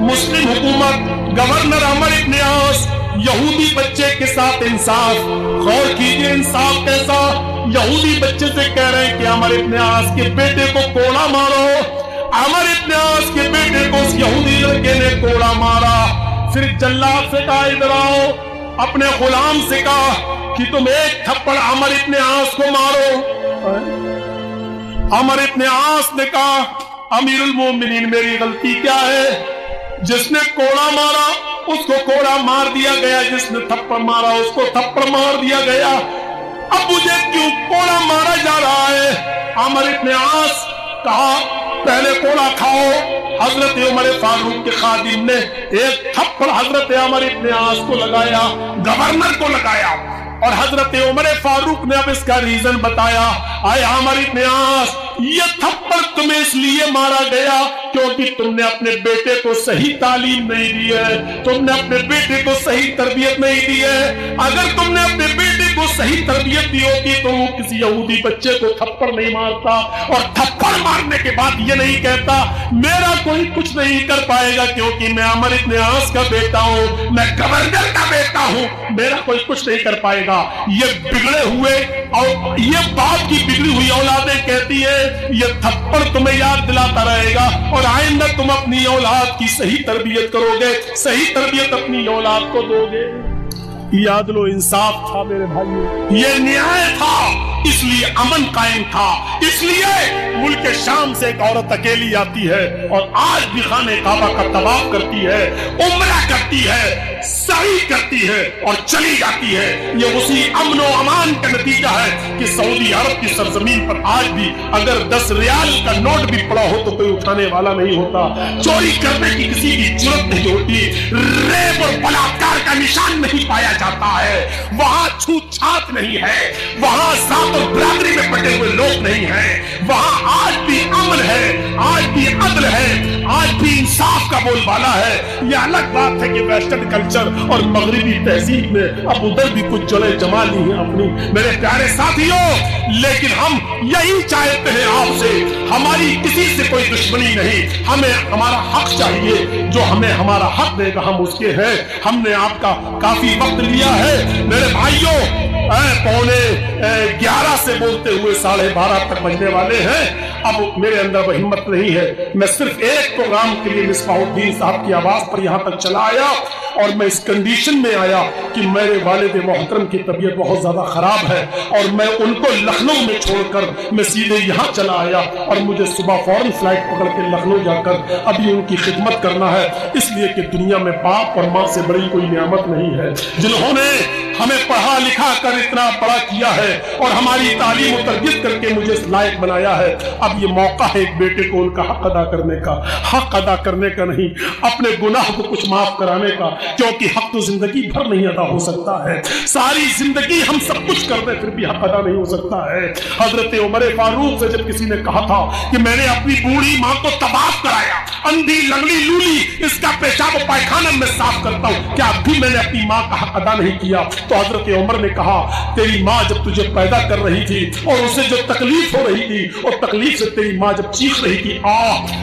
مسلم حکومت، گورنر عمر ابن عاص، یہودی بچے کے ساتھ انصاف. غور کیجئے انصاف کیسا. یہودی بچے سے کہہ رہے ہیں کہ عمر ابن عاص کے بیٹے کو کوڑا مارو. عمر ابن عاص کے بیٹے کو اس یہودی لڑکے نے کوڑا مارا. پھر جلاد سے کہا ادھر آؤ. अपने गुलाम से कहा कि तुम एक थप्पड़ अमर इब्न आस को मारो। अमर इब्न आस ने कहा, अमीरुल मोमिनीन मेरी गलती क्या है? जिसने कोड़ा मारा उसको कोड़ा मार दिया गया, जिसने थप्पड़ मारा उसको थप्पड़ मार दिया गया, अब मुझे क्यों कोड़ा मारा जा रहा है? अमर इब्न आस कहा, पहले कोड़ा खाओ। हजरत उमर फारूक के खादिम ने एक थप्पड़ हजरत अमर इब्न आस को लगाया, गवर्नर को लगाया, और हजरत उमर फारूक ने अब इसका रीजन बताया। आए अमर इब्न आस, ये थप्पड़ तुम्हें इसलिए मारा गया क्योंकि तुमने अपने बेटे को सही तालीम नहीं दी है, तुमने अपने बेटे को सही तरबियत नहीं दी है। अगर तुमने अपने बेटे को सही तरबियत दी होती तो वो किसी यहूदी बच्चे को थप्पड़ नहीं मारता, और थप्पड़ मारने के बाद ये नहीं कहता मेरा कोई कुछ नहीं कर पाएगा क्योंकि मैं अमर इब्न आस का बेटा हूं, मैं गवर्नर का बेटा हूं, मेरा कोई कुछ नहीं कर पाएगा। ये बिगड़े हुए और ये बाप की बिगड़ी हुई औलादें कहती है ये थप्पड़ तुम्हें याद दिलाता रहेगा और आइंदा तुम अपनी औलाद की सही तरबियत करोगे, सही तरबियत अपनी औलाद को दोगे। ये आदल व इंसाफ था मेरे भाइयों, ये न्याय था, इसलिए अमन कायम था। इसलिए मुल्क शाम से एक औरत अकेली आती है और आज भी खाने काबा का तवाफ करती है, उम्रा करती है, सही करती है और चली जाती है। ये उसी अमन व अमान का नतीजा है कि सऊदी अरब की सरजमीन पर आज भी अगर 10 रियाल का नोट भी पड़ा हो तो कोई उठाने वाला नहीं होता, चोरी करने की किसी की जरूरत नहीं होती, रेप और बलात्कार का निशान नहीं पाया जाता है, वहां छूत-छात नहीं है, वहां साथ और बराबरी में बटे हुए लोग नहीं हैं, वहां आज भी अमन है, आज भी अदल है, आज भी इंसाफ का बोलबाला है। यह अलग बात है कि वेस्टर्न कल्चर और मगरिबी तहजीब में अब उधर भी कुछ जले जमा ली है अपनी, मेरे प्यारे साथियों, लेकिन हम यही चाहते हैं आपसे, हमारी किसी से कोई दुश्मनी नहीं, हमें हमारा हक चाहिए, जो हमें हमारा हक देगा हम उसके हैं। हमने आपका काफी वक्त लिया है मेरे भाइयों, 11:15 से बोलते हुए 12:30 तक बजने वाले हैं। अब मेरे अंदर वह हिम्मत नहीं है, मैं सिर्फ एक प्रोग्राम के लिए मिसबाहुद्दीन साहब की आवाज पर यहाँ तक चला आया और मैं इस कंडीशन में आया कि मेरे वालिद मोहतरम की तबीयत बहुत ज्यादा खराब है और मैं उनको लखनऊ में छोड़कर मैं सीधे यहाँ चला आया और मुझे सुबह फौरन फ्लाइट पकड़ के लखनऊ जाकर अभी उनकी खिदमत करना है, इसलिए कि दुनिया में बाप और माँ से बड़ी कोई नियामत नहीं है। जिन्होंने हमें पढ़ा लिखा कर इतना बड़ा किया है और हमारी तालीम और तरबियत करके मुझे इस लायक बनाया है, अब ये मौका है एक बेटे को उनका हक अदा करने का, हक अदा करने का नहीं, अपने गुनाह को कुछ माफ कराने का, क्योंकि हक तो जिंदगी भर नहीं अदा हो सकता है, सारी जिंदगी हम सब कुछ कर दे फिर भी हक अदा नहीं हो सकता है। हजरत उमर फारूक से जब किसी ने कहा था कि मैंने अपनी बूढ़ी माँ को तबाह कराया, अंधी लंगड़ी लूली इसका पेशाब पायखाना में साफ करता हूँ, क्या अब भी मैंने अपनी माँ का हक अदा नहीं किया? तो हजरत उमर ने कहा तेरी माँ जब तुझे पैदा कर रही थी और उसे जो तकलीफ हो रही थी और तकलीफ से तेरी माँ जब चीख रही थी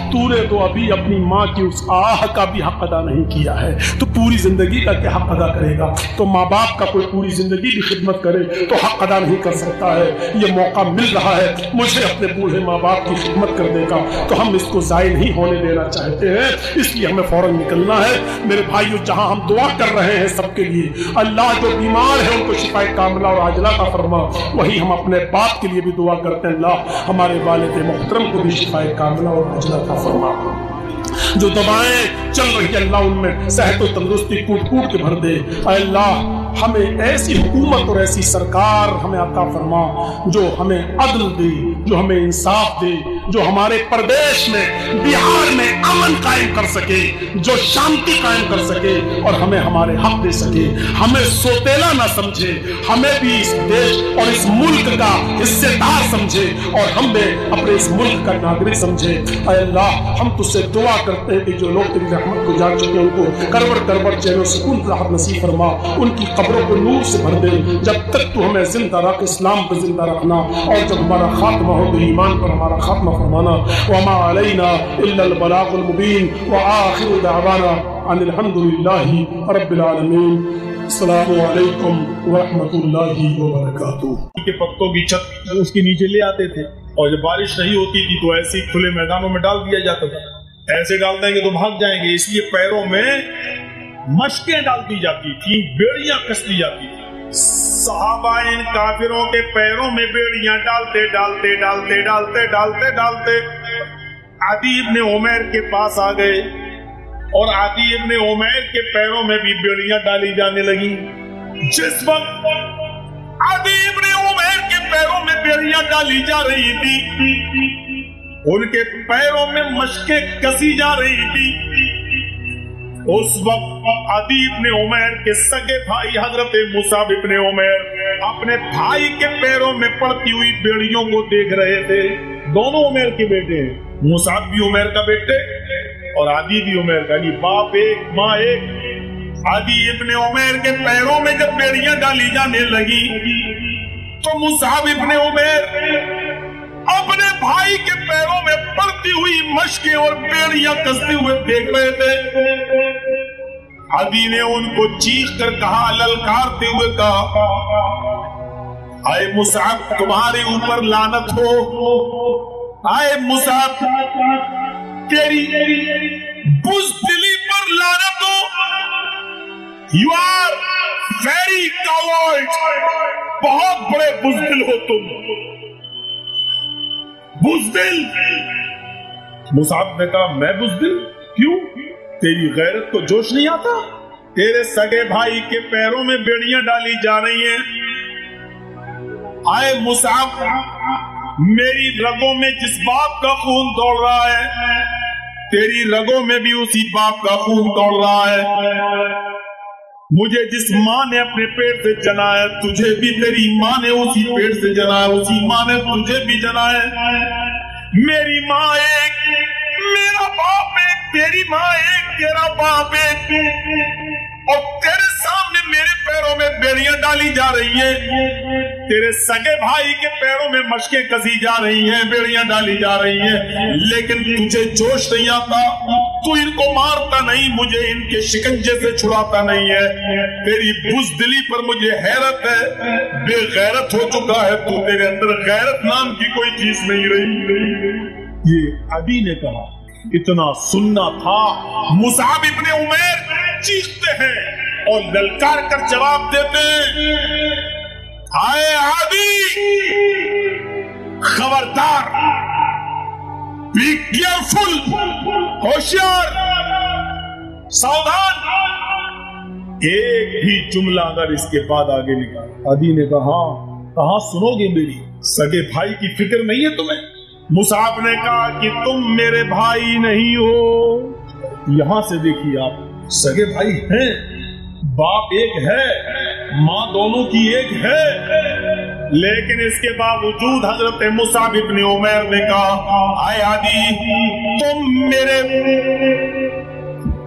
तूने तो अभी अपनी माँ की उस आह का भी हक अदा नहीं किया है, तो पूरी जिंदगी का क्या हक अदा करेगा? तो माँ बाप का कोई पूरी जिंदगी भी खिदमत करे तो हक अदा नहीं कर सकता है। ये मौका मिल रहा है मुझे अपने बूढ़े माँ बाप की खिदमत करने का, तो हम इसको जाय नहीं होने देना चाहते हैं, इसलिए हमें फौरन निकलना है। मेरे भाइयों, जहां हम दुआ कर रहे हैं सबके लिए, अल्लाह जो बीमार है उनको शिफाए कामिला और आजिला का फरमा, वही हम अपने बाप के लिए भी दुआ करते हैं, अल्लाह हमारे वालिद मोहतरम को भी शिफाए कामिला और आजिला का फरमा। जो दवाएं चल रही है अल्लाह उनमें सेहत और तंदुरुस्ती कूट कूट के भर दे। अल्लाह हमें ऐसी हुकूमत और ऐसी सरकार हमें अता फरमा जो हमें अदल दे, जो हमें इंसाफ दे, जो हमारे प्रदेश में बिहार में अमन कायम कर सके, जो शांति कायम कर सके और हमें हमारे हक दे सके, हमें सोतेला ना समझे, हमें भी इस देश और इस मुल्क का हिस्सेदार समझे और हमें अपने इस मुल्क का नागरिक समझे। अल्लाह हम तुझसे दुआ करते हैं कि जो लोग तेरी रहमत को जान चुके हैं उनको करवर करवर चैन और सुकून राहत नसीब फरमा, उनकी कब्रों को नूर से भर दे। जब तक तू हमें जिंदा रख, इस्लाम पर जिंदा रखना, और जब हमारा खात्मा हो तो ईमान पर हमारा खात्मा फरमाना। वमा अलैना इल्लल बलागुल मुबीन व आखिरु दावाना अनिल हम्दुलिल्लाहि रब्बिल आलमीन। अस्सलामु अलैकुम व रहमतुल्लाहि व बरकातुहू। के पत्तों की छत उसके नीचे ले आते थे और जब बारिश नहीं होती थी तो ऐसे ही खुले मैदानों में डाल दिया जाता था, ऐसे डाल देंगे तो भाग जाएंगे, इसलिए पैरों में मशकें डालती जाती थी, बेड़ियां कसती जाती थी। सहाबा इन काफिरों के पैरों में बेड़ियां डालते डालते डालते डालते डालते डालते आदी इब्ने उमैर के पास आ गए और आदी इब्ने उमैर के पैरों में भी बेड़ियां डाली जाने लगी। जिस वक्त आदी इब्ने उमैर के पैरों में बेड़ियां डाली जा रही थी, उनके पैरों में मशकें कसी जा रही थी, उस वक्त आदी इब्ने उमैर के सगे भाई हजरत मुसाब इब्ने उमैर अपने भाई के पैरों में पड़ती हुई बेड़ियों को देख रहे थे। दोनों उमैर के बेटे हैं, मुसाब भी उमैर का बेटे और आदी भी उमैर का, बाप एक माँ एक। आदी इब्ने उमैर के पैरों में जब बेड़ियां डाली जाने लगी तो मुसाब इब्ने उमैर अपने भाई के पैरों में पड़ती हुई मशकें और बेड़ियां कसते हुए देख रहे थे। आदी ने उनको चीख कर कहा, ललकारते हुए कहा, आए मुसाब तुम्हारे ऊपर लानत हो, आए मुसाब तेरी बुज़दिली पर लानत हो। यू आर वेरी कावर्ड, बहुत बड़े बुज़दिल हो तुम, बुज़दिल। मुसाब ने कहा, मैं बुज़दिल? क्यों? तेरी गैरत को जोश नहीं आता? तेरे सगे भाई के पैरों में बेड़ियां डाली जा रही हैं। आए मुसाब, मेरी रगों में जिस बाप का खून दौड़ रहा है, तेरी रगों में भी उसी बाप का खून दौड़ रहा है। मुझे जिस माँ ने अपने पेट से जना है, तुझे भी तेरी माँ ने उसी पेट से जना है, उसी माँ ने तुझे भी जना है। मेरी माँ एक, मेरा बाप एक, तेरी माँ एक, तेरा बाप एक, और तेरे सामने मेरे पैरों में बेड़ियां डाली जा रही है। तेरे सगे भाई के पैरों में मशकें कसी जा रही हैं, बेड़ियां डाली जा रही हैं, लेकिन तुझे जोश नहीं आता, तू इनको मारता नहीं, मुझे इनके शिकंजे से छुड़ाता नहीं है। तेरी बुज़दिली पर मुझे हैरत है, बेगैरत हो चुका है तू, तेरे अंदर गैरत नाम की कोई चीज नहीं रही। ये अदी ने कहा। इतना सुनना था, मुसाब इब्ने उमैर चीखते हैं और ललकार कर जवाब देते हैं, आए आदी, खबरदार, बी केयरफुल, होशियार, सावधान। एक भी जुमला अगर इसके बाद आगे निकाला। आदी ने कहा, कहाँ सुनोगे मेरी? सगे भाई की फिक्र नहीं है तुम्हें? मुसाब ने कहा कि तुम मेरे भाई नहीं हो। यहां से देखिए, आप सगे भाई हैं, बाप एक है, माँ दोनों की एक है, लेकिन इसके बावजूद हजरत मुसाब इब्ने उमैर ने कहा, आए आदी,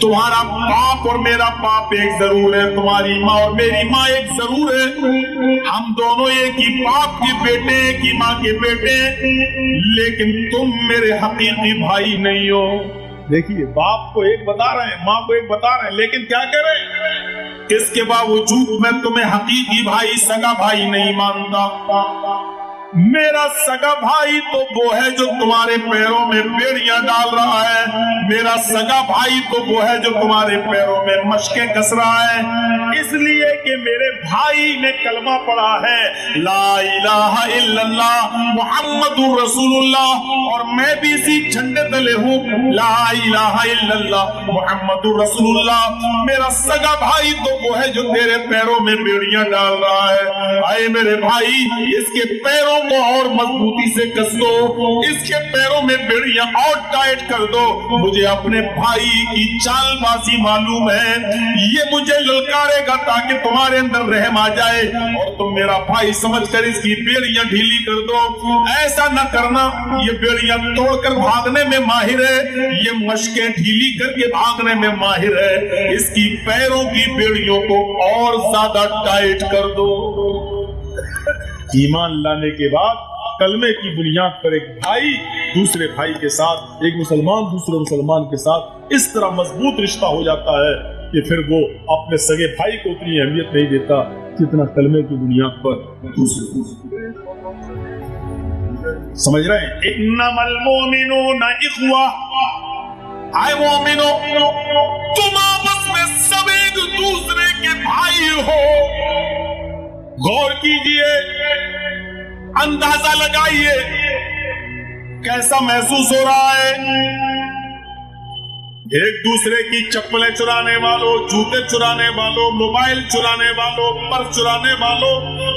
तुम्हारा बाप और मेरा बाप एक जरूर है, तुम्हारी माँ और मेरी माँ एक जरूर है, हम दोनों एक ही बाप के बेटे, एक ही माँ के बेटे, लेकिन तुम मेरे हकीकी भाई नहीं हो। देखिए, बाप को एक बता रहे हैं, माँ को एक बता रहे हैं, लेकिन क्या करें, इसके बावजूद मैं तुम्हें हकीकी भाई, सगा भाई नहीं मानता। मेरा सगा भाई तो वो है जो तुम्हारे पैरों में बेड़ियां डाल रहा है, मेरा सगा भाई तो वो है जो तुम्हारे पैरों में मशकें कस रहा है, इसलिए कि मेरे भाई ने कलमा पढ़ा है, ला इलाहा इल्लल्लाह मुहम्मदुर रसूलुल्लाह, और मैं भी इसी झंडे तले हूँ, ला इलाहा इल्लल्लाह मुहम्मदुर रसूलुल्लाह। मेरा सगा भाई तो वो है जो तेरे पैरों में बेड़ियां डाल रहा है। आए मेरे भाई, इसके पैरों को और मजबूती से कस दो, इसके पैरों में बेड़ियां और टाइट कर दो। मुझे अपने भाई की चालबाजी मालूम है, ये मुझे ललकारेगा ताकि तुम्हारे अंदर रहम आ जाए और तुम मेरा भाई समझकर इसकी बेड़ियां ढीली कर दो। ऐसा न करना, ये बेड़ियां तोड़कर भागने में माहिर है, ये मशकें ढीली करके भागने में माहिर है, इसकी पैरों की बेड़ियों को और ज्यादा टाइट कर दो। ईमान लाने के बाद कलमे की बुनियाद पर एक भाई दूसरे भाई के साथ, एक मुसलमान दूसरे मुसलमान के साथ इस तरह मजबूत रिश्ता हो जाता है कि फिर वो अपने सगे भाई को उतनी अहमियत नहीं देता जितना कलमे की बुनियाद पर दूसरे। समझ रहे हैं? इन्नमल मुमिनूना इख्वा, आए मोमिनो, तुम आपस में सब एक दूसरे के भाई हो। गौर कीजिए, अंदाजा लगाइए कैसा महसूस हो रहा है। एक दूसरे की चप्पलें चुराने वालों, जूते चुराने वालों, मोबाइल चुराने वालों, पर्स चुराने वालों,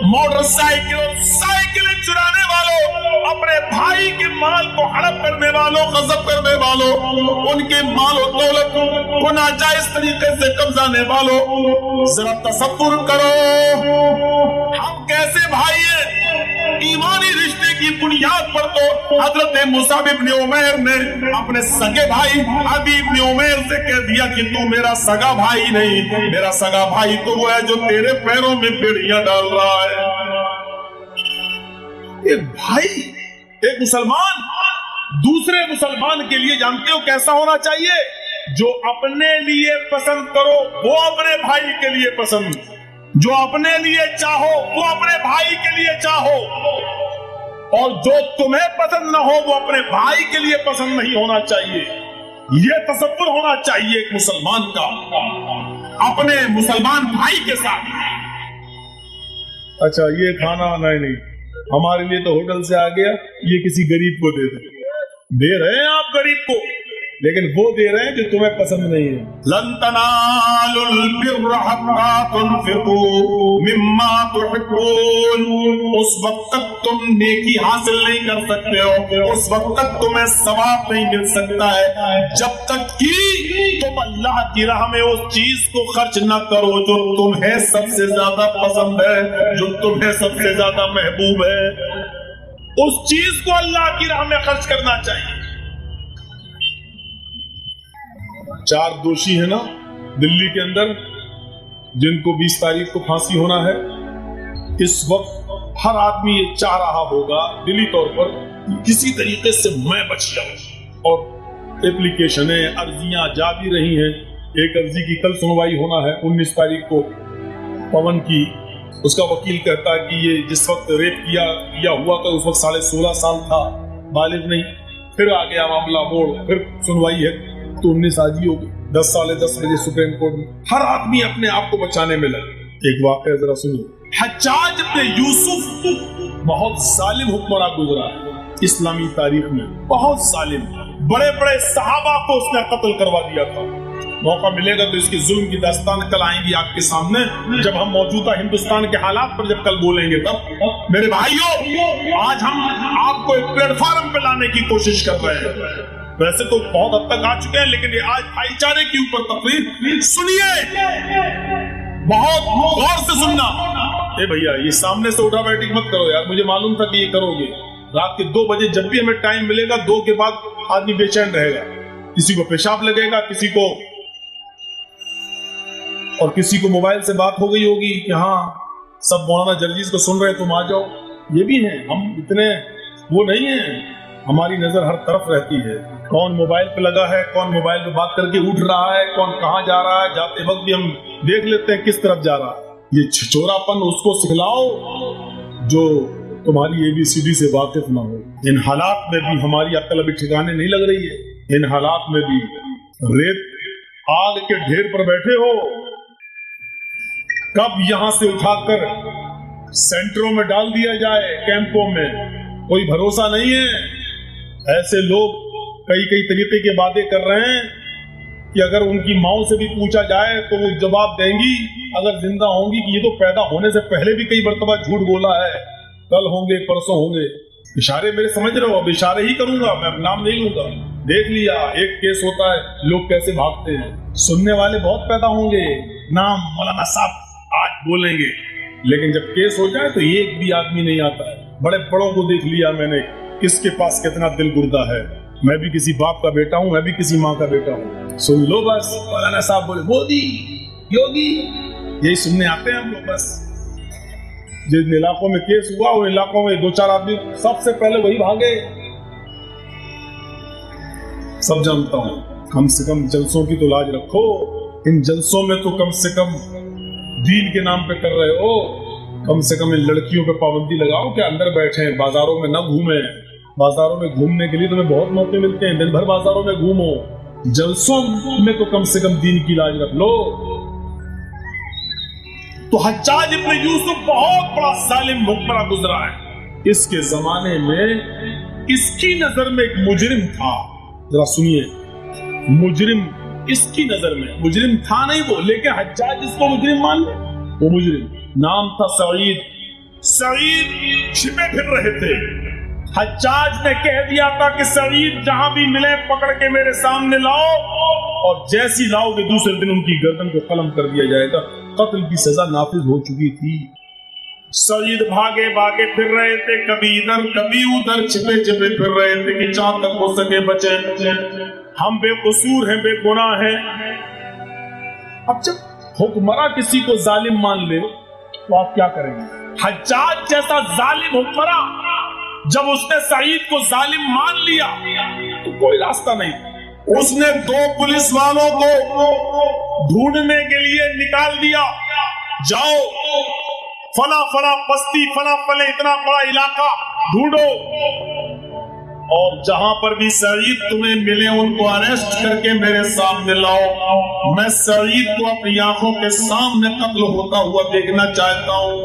मोटरसाइकिल साइकिलें चुराने वालों, अपने भाई के माल को हड़प करने वालों, गजब करने वालों, उनके माल और दौलत को नाजायज तरीके से कब्जाने वालों, जरा तसव्वुर करो हम कैसे भाई हैं। ईमानी रिश्ते की बुनियाद पर तो हजरत मुसाब इब्न उमैर ने अपने सगे भाई अबी इब्न उमैर से कह दिया कि तू मेरा सगा भाई नहीं, मेरा सगा भाई तो वो है जो तेरे पैरों में बेड़ियां डाल रहा है। एक भाई, एक मुसलमान दूसरे मुसलमान के लिए जानते हो कैसा होना चाहिए? जो अपने लिए पसंद करो वो अपने भाई के लिए पसंद, जो अपने लिए चाहो वो अपने भाई के लिए चाहो, और जो तुम्हें पसंद न हो वो अपने भाई के लिए पसंद नहीं होना चाहिए। ये तसव्वुर होना चाहिए एक मुसलमान का अपने मुसलमान भाई के साथ। अच्छा ये खाना नहीं हमारे लिए तो होटल से आ गया, ये किसी गरीब को दे रहे हैं आप गरीब को, लेकिन वो दे रहे हैं जो तुम्हें पसंद नहीं है। लन तनालुल बिर्रा हत्ता तुनफिकू मिम्मा तुहिब्बून, उस वक्त तक तुम नेकी हासिल नहीं कर सकते हो, उस वक्त तक तुम्हें सवाब नहीं मिल सकता है जब तक कि तुम अल्लाह की राह में उस चीज को खर्च न करो जो तुम्हें सबसे ज्यादा पसंद है, जो तुम्हें सबसे ज्यादा महबूब है। उस चीज को अल्लाह की राह में खर्च करना चाहिए। 4 दोषी है ना दिल्ली के अंदर जिनको 20 तारीख को फांसी होना है। इस वक्त हर आदमी ये चाह रहा होगा दिली तौर पर किसी तरीके से मैं बच जाऊं, और एप्लीकेशनें अर्जियां जा भी रही हैं। एक अर्जी की कल सुनवाई होना है 19 तारीख को पवन की। उसका वकील कहता है कि ये जिस वक्त रेप किया हुआ था उस वक्त 16.5 साल था, बालिग नहीं। फिर आ गया मामला मोड़, फिर सुनवाई है तो 19 आज ही होगी। 10 साढ़े 10 बजे सुप्रीम कोर्ट में हर आदमी अपने आप को बचाने में लगा। एक वाकया जरा सुनिए। हज्जाज इब्न यूसुफ बहुत जालिम हुक्मरान गुजरा इस्लामी तारीख में, बहुत जालिम। बड़े बड़े सहाबा को उसने कत्ल करवा दिया था। मौका मिलेगा तो इसकी जुल्म की दास्तान कल आएंगी आपके सामने, जब हम मौजूदा हिंदुस्तान के हालात पर जब कल बोलेंगे तब। मेरे भाइयों, आज हम आपको एक प्लेटफॉर्म पे लाने की कोशिश कर रहे हैं। वैसे तो बहुत हद तक आ चुके हैं, लेकिन ये आज भाईचारे के ऊपर तकरीर सुनिए, बहुत गौर से सुनना। ए भैया ये सामने से उठा बैठी मत करो यार, मुझे मालूम था कि ये करोगे। रात के 2 बजे जब भी हमें टाइम मिलेगा 2 के बाद आदमी बेचैन रहेगा, किसी को पेशाब लगेगा, किसी को और किसी को मोबाइल से बात हो गई होगी कि हाँ सब मौलाना जर्जीज को सुन रहे तुम आ जाओ। ये भी है, हम इतने वो नहीं है, हमारी नजर हर तरफ रहती है। कौन मोबाइल पे लगा है, कौन मोबाइल पे बात करके उठ रहा है, कौन कहाँ जा रहा है, जाते वक्त भी हम देख लेते हैं किस तरफ जा रहा है। ये छिछोरापन उसको सिखलाओ जो तुम्हारी ABCD से वाकिफ ना हो। इन हालात में भी हमारी अक्ल अभी ठिकाने नहीं लग रही है। इन हालात में भी रेत आग के ढेर पर बैठे हो, कब यहां से उठाकर सेंटरों में डाल दिया जाए, कैंपों में, कोई भरोसा नहीं है। ऐसे लोग कई तरीके के वादे कर रहे हैं कि अगर उनकी माओ से भी पूछा जाए तो वो जवाब देंगी अगर जिंदा होंगी कि ये तो पैदा होने से पहले भी कई मरतबा झूठ बोला है, कल होंगे परसों होंगे। इशारे मेरे समझ रहे हो, अब इशारे ही करूंगा, मैं नाम नहीं लूंगा। देख लिया एक केस होता है लोग कैसे भागते हैं। सुनने वाले बहुत पैदा होंगे, नाम मौलाना साहब आज बोलेंगे, लेकिन जब केस हो जाए तो एक भी आदमी नहीं आता है। बड़े बड़ों को देख लिया मैंने, किसके पास कितना दिल गुर्दा है। मैं भी किसी बाप का बेटा हूँ, मैं भी किसी माँ का बेटा हूँ। सुन लो बस, मौलाना साहब बोले मोदी योगी, यही सुनने आते हैं हम लोग। बस जिन इलाकों में केस हुआ उन इलाकों में 2-4 आदमी सबसे पहले वही भागे। सब जानता हूँ, कम से कम जलसों की तो लाज रखो। इन जलसों में तो कम से कम दीन के नाम पे कर रहे हो, कम से कम इन लड़कियों पे पाबंदी लगाओ कि अंदर बैठे, बाजारों में न घूमे। बाजारों में घूमने के लिए तुम्हें बहुत मौके मिलते हैं, दिन भर बाजारों में घूमो। जलसों में तो कम से कम दीन की लाज रख लो। तो हज्जाज इब्न यूसुफ बहुत बड़ा जालिम हुक्मरान गुजरा है। इसके जमाने में इसकी नजर में एक मुजरिम था। जरा सुनिए, मुजरिम इसकी नजर में, मुजरिम था नहीं वो, लेकिन हज्जाज इसको मुजरिम मान ले। वो मुजरिम नाम था सईद। सईद छिपे फिर रहे थे। हज्जाज ने कह दिया था कि सईद जहां भी मिले पकड़ के मेरे सामने लाओ, और जैसी लाओगे दूसरे दिन उनकी गर्दन को कलम कर दिया जाएगा। कत्ल की सजा नाफिज हो चुकी थी। सईद भागे भागे फिर रहे थे, कभी इधर कभी उधर छिपे छिपे फिर रहे थे कि जहां तक हो सके बचे। हम बेकसूर हैं, बेगुनाह हैं। अब जब हुक्मरां किसी को जालिम मान ले तो आप क्या करेंगे? हज्जाज जैसा जालिम हुक्मरां जब उसने सईद को जालिम मान लिया तो कोई रास्ता नहीं। उसने 2 पुलिस वालों को ढूंढने के लिए निकाल दिया, जाओ फला फला बस्ती, फला फले इतना बड़ा इलाका ढूंढो, और जहां पर भी सईद तुम्हें मिले उनको अरेस्ट करके मेरे सामने लाओ। मैं सईद को अपनी आंखों के सामने कत्ल होता हुआ देखना चाहता हूं।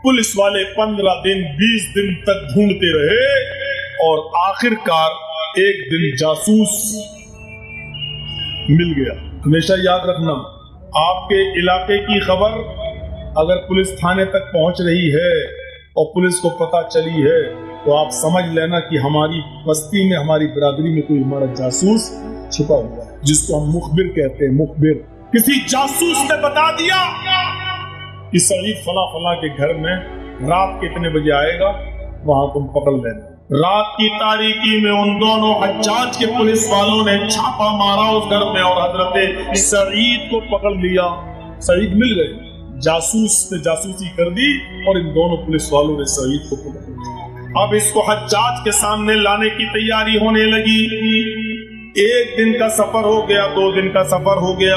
पुलिस वाले 15 दिन 20 दिन तक ढूंढते रहे, और आखिरकार एक दिन जासूस मिल गया। हमेशा याद रखना, आपके इलाके की खबर अगर पुलिस थाने तक पहुंच रही है और पुलिस को पता चली है तो आप समझ लेना कि हमारी बस्ती में, हमारी बिरादरी में कोई हमारा जासूस छुपा हुआ है, जिसको हम मुखबिर कहते हैं। मुखबिर, किसी जासूस ने बता दिया कि सईद फला फला के घर में रात के इतने बजे आएगा, वहां तुम पकड़ लेना। रात की तारीकी में उन दोनों हज्जाज के पुलिस वालों ने छापा मारा उस घर में और हजरत सईद को पकड़ लिया। सईद मिल गए। जासूस ने जासूसी कर दी और इन दोनों पुलिस वालों ने सईद को पकड़ लिया। अब इसको हज्जाज के सामने लाने की तैयारी होने लगी। 1 दिन का सफर हो गया, 2 दिन का सफर हो गया,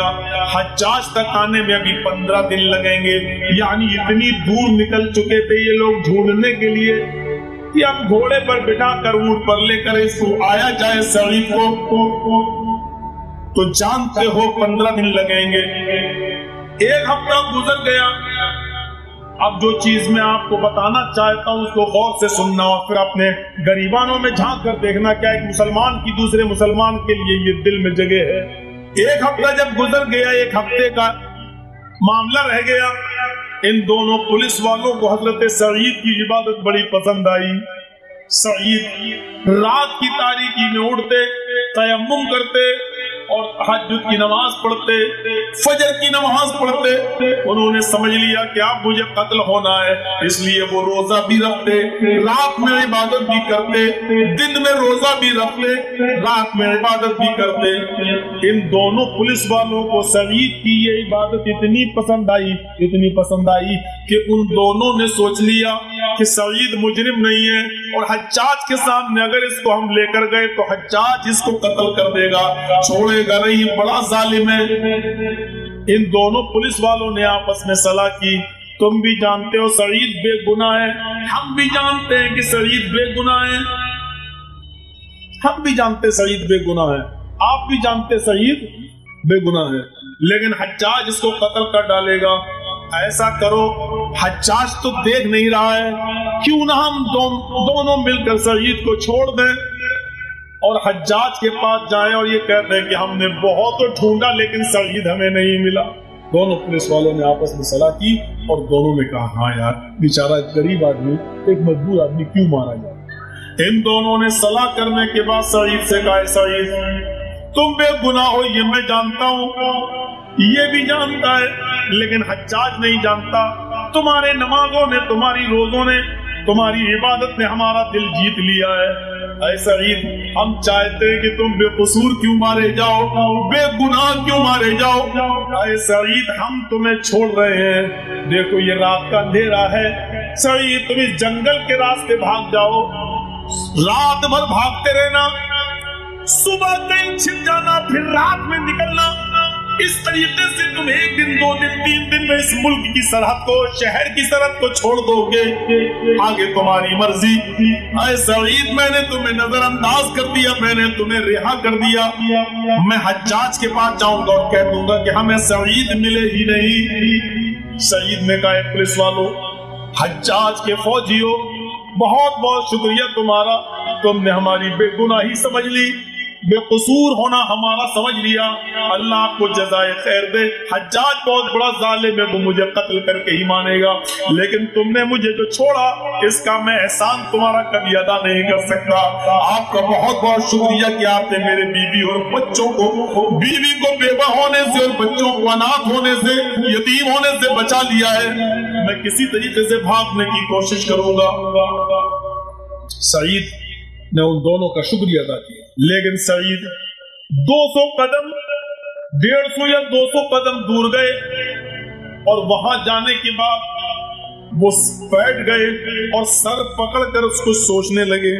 हज्जाज तक आने में अभी 15 दिन लगेंगे। यानी इतनी दूर निकल चुके थे ये लोग ढूंढने के लिए कि अब घोड़े पर बिठा कर, ऊंट पर लेकर इसको आया जाए सईद को, तो जानते हो 15 दिन लगेंगे। 1 हफ्ता गुजर गया। अब जो चीज मैं आपको बताना चाहता हूं उसको गौर से सुनना और फिर अपने गरीबानों में झांक कर देखना, क्या एक मुसलमान की दूसरे मुसलमान के लिए ये दिल में जगह है। 1 हफ्ता जब गुजर गया, 1 हफ्ते का मामला रह गया। इन दोनों पुलिस वालों को हजरत सईद की इबादत बड़ी पसंद आई। सईद रात की तारीकी में उठते, तयम्मुम करते और तहज्जुद की नमाज पढ़ते, फजर की नमाज पढ़ते। उन्होंने समझ लिया कि अब मुझे कत्ल होना है, इसलिए वो रोजा भी रखते, रात में इबादत भी करते, दिन में रोजा भी रखते, रात में इबादत भी करते। इन दोनों पुलिस वालों को सईद की ये इबादत इतनी पसंद आई कि उन दोनों ने सोच लिया कि सईद मुजरिम नहीं है, और हज्जाज के सामने अगर इसको हम लेकर गए तो हज्जाज इसको कत्ल कर देगा, छोड़ेगा नहीं, बड़ा जालिम है। इन दोनों पुलिस वालों ने आपस में सलाह की, तुम भी जानते हो सईद बेगुनाह है, हम भी जानते हैं कि सईद बेगुनाह है, हम भी जानते सईद बेगुनाह है, आप भी जानते सईद बेगुनाह है, लेकिन हज्जाज इसको कत्ल कर डालेगा। ऐसा करो, हज्जाज तो देख नहीं रहा है, क्यों ना हम दोनों मिलकर सईद को छोड़ दें और हज्जाज के पास जाएं और ये कहते हैं कि हमने बहुत ढूंढा लेकिन सईद हमें नहीं मिला। दोनों पुलिस वालों ने आपस में सलाह की और दोनों ने कहा, हाँ यार, बेचारा गरीब आदमी, एक मजबूर आदमी क्यों मारा जाए। इन दोनों ने सलाह करने के बाद सईद से कहा, सईद तुम बेगुनाह हो ये मैं जानता हूँ, ये भी जानता है, लेकिन हज्जाज नहीं जानता। तुम्हारे नमाजों ने, तुम्हारी रोजों ने, तुम्हारी इबादत ने हमारा दिल जीत लिया है। ऐ सईद, हम चाहते हैं कि तुम बेकसूर क्यों मारे जाओ, बेगुनाह क्यों मारे जाओ। ऐ सईद, हम तुम्हें छोड़ रहे हैं, देखो ये रात का अंधेरा है, सईद तुम इस जंगल के रास्ते भाग जाओ, रात भर भागते रहना, सुबह कहीं छिप जाना, फिर रात में निकलना, इस तरीके से तुम 1 दिन 2 दिन 3 दिन में इस मुल्क की सरहद को, शहर की सरहद को छोड़ दोगे, आगे तुम्हारी मर्जी। ऐ सईद, मैंने तुम्हें नजरअंदाज कर दिया, मैंने तुम्हें रिहा कर दिया। मैं हज्जाज के पास जाऊंगा और कह दूंगा कि हमें सईद मिले ही नहीं। सईद ने कहा, पुलिस वालों, हज्जाज के फौजियों, बहुत बहुत शुक्रिया तुम्हारा, तुमने हमारी बेगुनाही समझ ली, बेकसूर होना हमारा समझ लिया, अल्लाह आपको जज़ाए खैर दे। हज्जाज बहुत बड़ा जालिम है, वो मुझे कत्ल करके ही मानेगा, लेकिन तुमने मुझे जो छोड़ा, इसका मैं एहसान तुम्हारा कभी अदा नहीं कर सकता। आपका बहुत बहुत शुक्रिया कि आपने मेरे बीवी और बच्चों को, बीवी को बेवा होने से और बच्चों को अनाथ होने से, यतीम होने से बचा लिया है। मैं किसी तरीके से भागने की कोशिश करूंगा। सईद ने उन दोनों का शुक्रिया अदा किया, लेकिन सईद 200 कदम, 150 या 200 कदम दूर गए और वहां जाने के बाद वो बैठ गए और सर पकड़कर उसको सोचने लगे।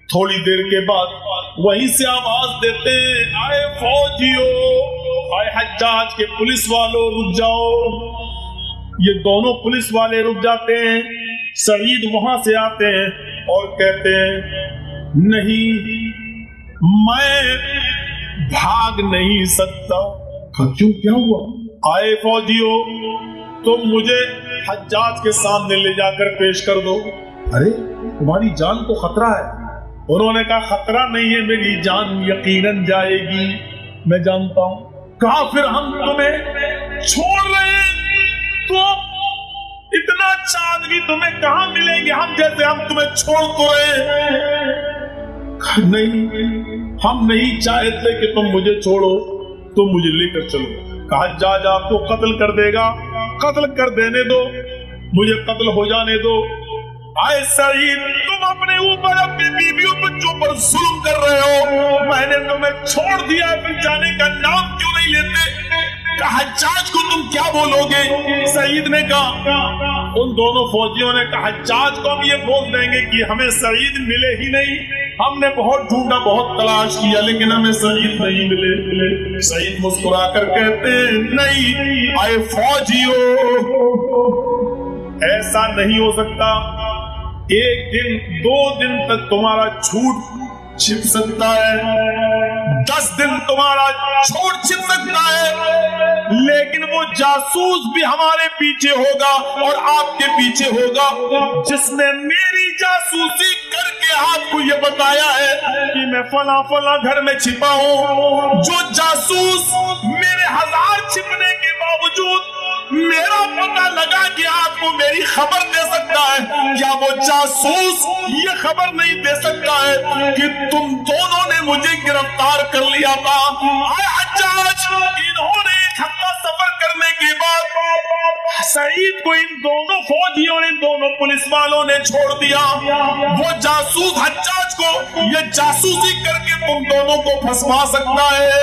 थोड़ी देर के बाद वहीं से आवाज देते, आए फौजियों, आए हज्जाज के पुलिस वालों, रुक जाओ। ये दोनों पुलिस वाले रुक जाते हैं। सईद वहां से आते हैं और कहते हैं, नहीं, मैं भाग नहीं सकता। क्यों, क्या हुआ? आए फौजियों, तुम मुझे हज्जाज के सामने ले जाकर पेश कर दो। अरे, तुम्हारी जान को खतरा है। उन्होंने कहा, खतरा नहीं है, मेरी जान यकीनन जाएगी, मैं जानता हूं। कहा, फिर हम तुम्हें छोड़ रहे हैं, तो इतना अच्छा आदमी तुम्हें कहां मिलेंगे हम जैसे, हम तुम्हें छोड़ तो रहे। नहीं, हम नहीं चाहते कि तुम मुझे छोड़ो, तुम मुझे लेकर चलो। कहा, हज्जाज आपको कत्ल कर देगा, कत्ल कर देने दो, मुझे कत्ल हो जाने दो। आए सईद, तुम अपने ऊपर, अपनी बीवियों बच्चों पर जुल्म कर रहे हो, मैंने तुम्हें छोड़ दिया, फिर जाने का नाम क्यों नहीं लेते? कहा, हज्जाज को तुम क्या बोलोगे? सईद ने कहा, उन दोनों फौजियों ने कहा, हज्जाज को हम ये बोल देंगे कि हमें सईद मिले ही नहीं, हमने बहुत ढूंढा, बहुत तलाश किया, लेकिन हमें सईद नहीं मिले। सईद मुस्कुरा कर कहते, नहीं, आए फौजियों, ऐसा नहीं हो सकता। 1 दिन 2 दिन तक तुम्हारा झूठ छिप सकता है, 10 दिन तुम्हारा झूठ छिप सकता है, लेकिन वो जासूस भी हमारे पीछे होगा और आपके पीछे होगा, जिसने मेरी जासूसी करके आपको ये बताया है कि मैं फला फला घर में छिपा हूँ। जो जासूस मेरे 1000 छिपने के बावजूद मेरा पता लगा कि आपको मेरी खबर दे सकता है, क्या वो जासूस ये खबर नहीं दे सकता है कि तुम दोनों ने मुझे गिरफ्तार कर लिया था? हज्जाज, इन्होंने 1 हफ्ता सफर करने के बाद सईद को इन दोनों फौजियों ने, दोनों पुलिस वालों ने छोड़ दिया। वो जासूस हज्जाज को ये जासूसी करके तुम दोनों को फंसवा सकता है,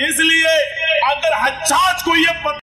इसलिए अगर हज्जाज को ये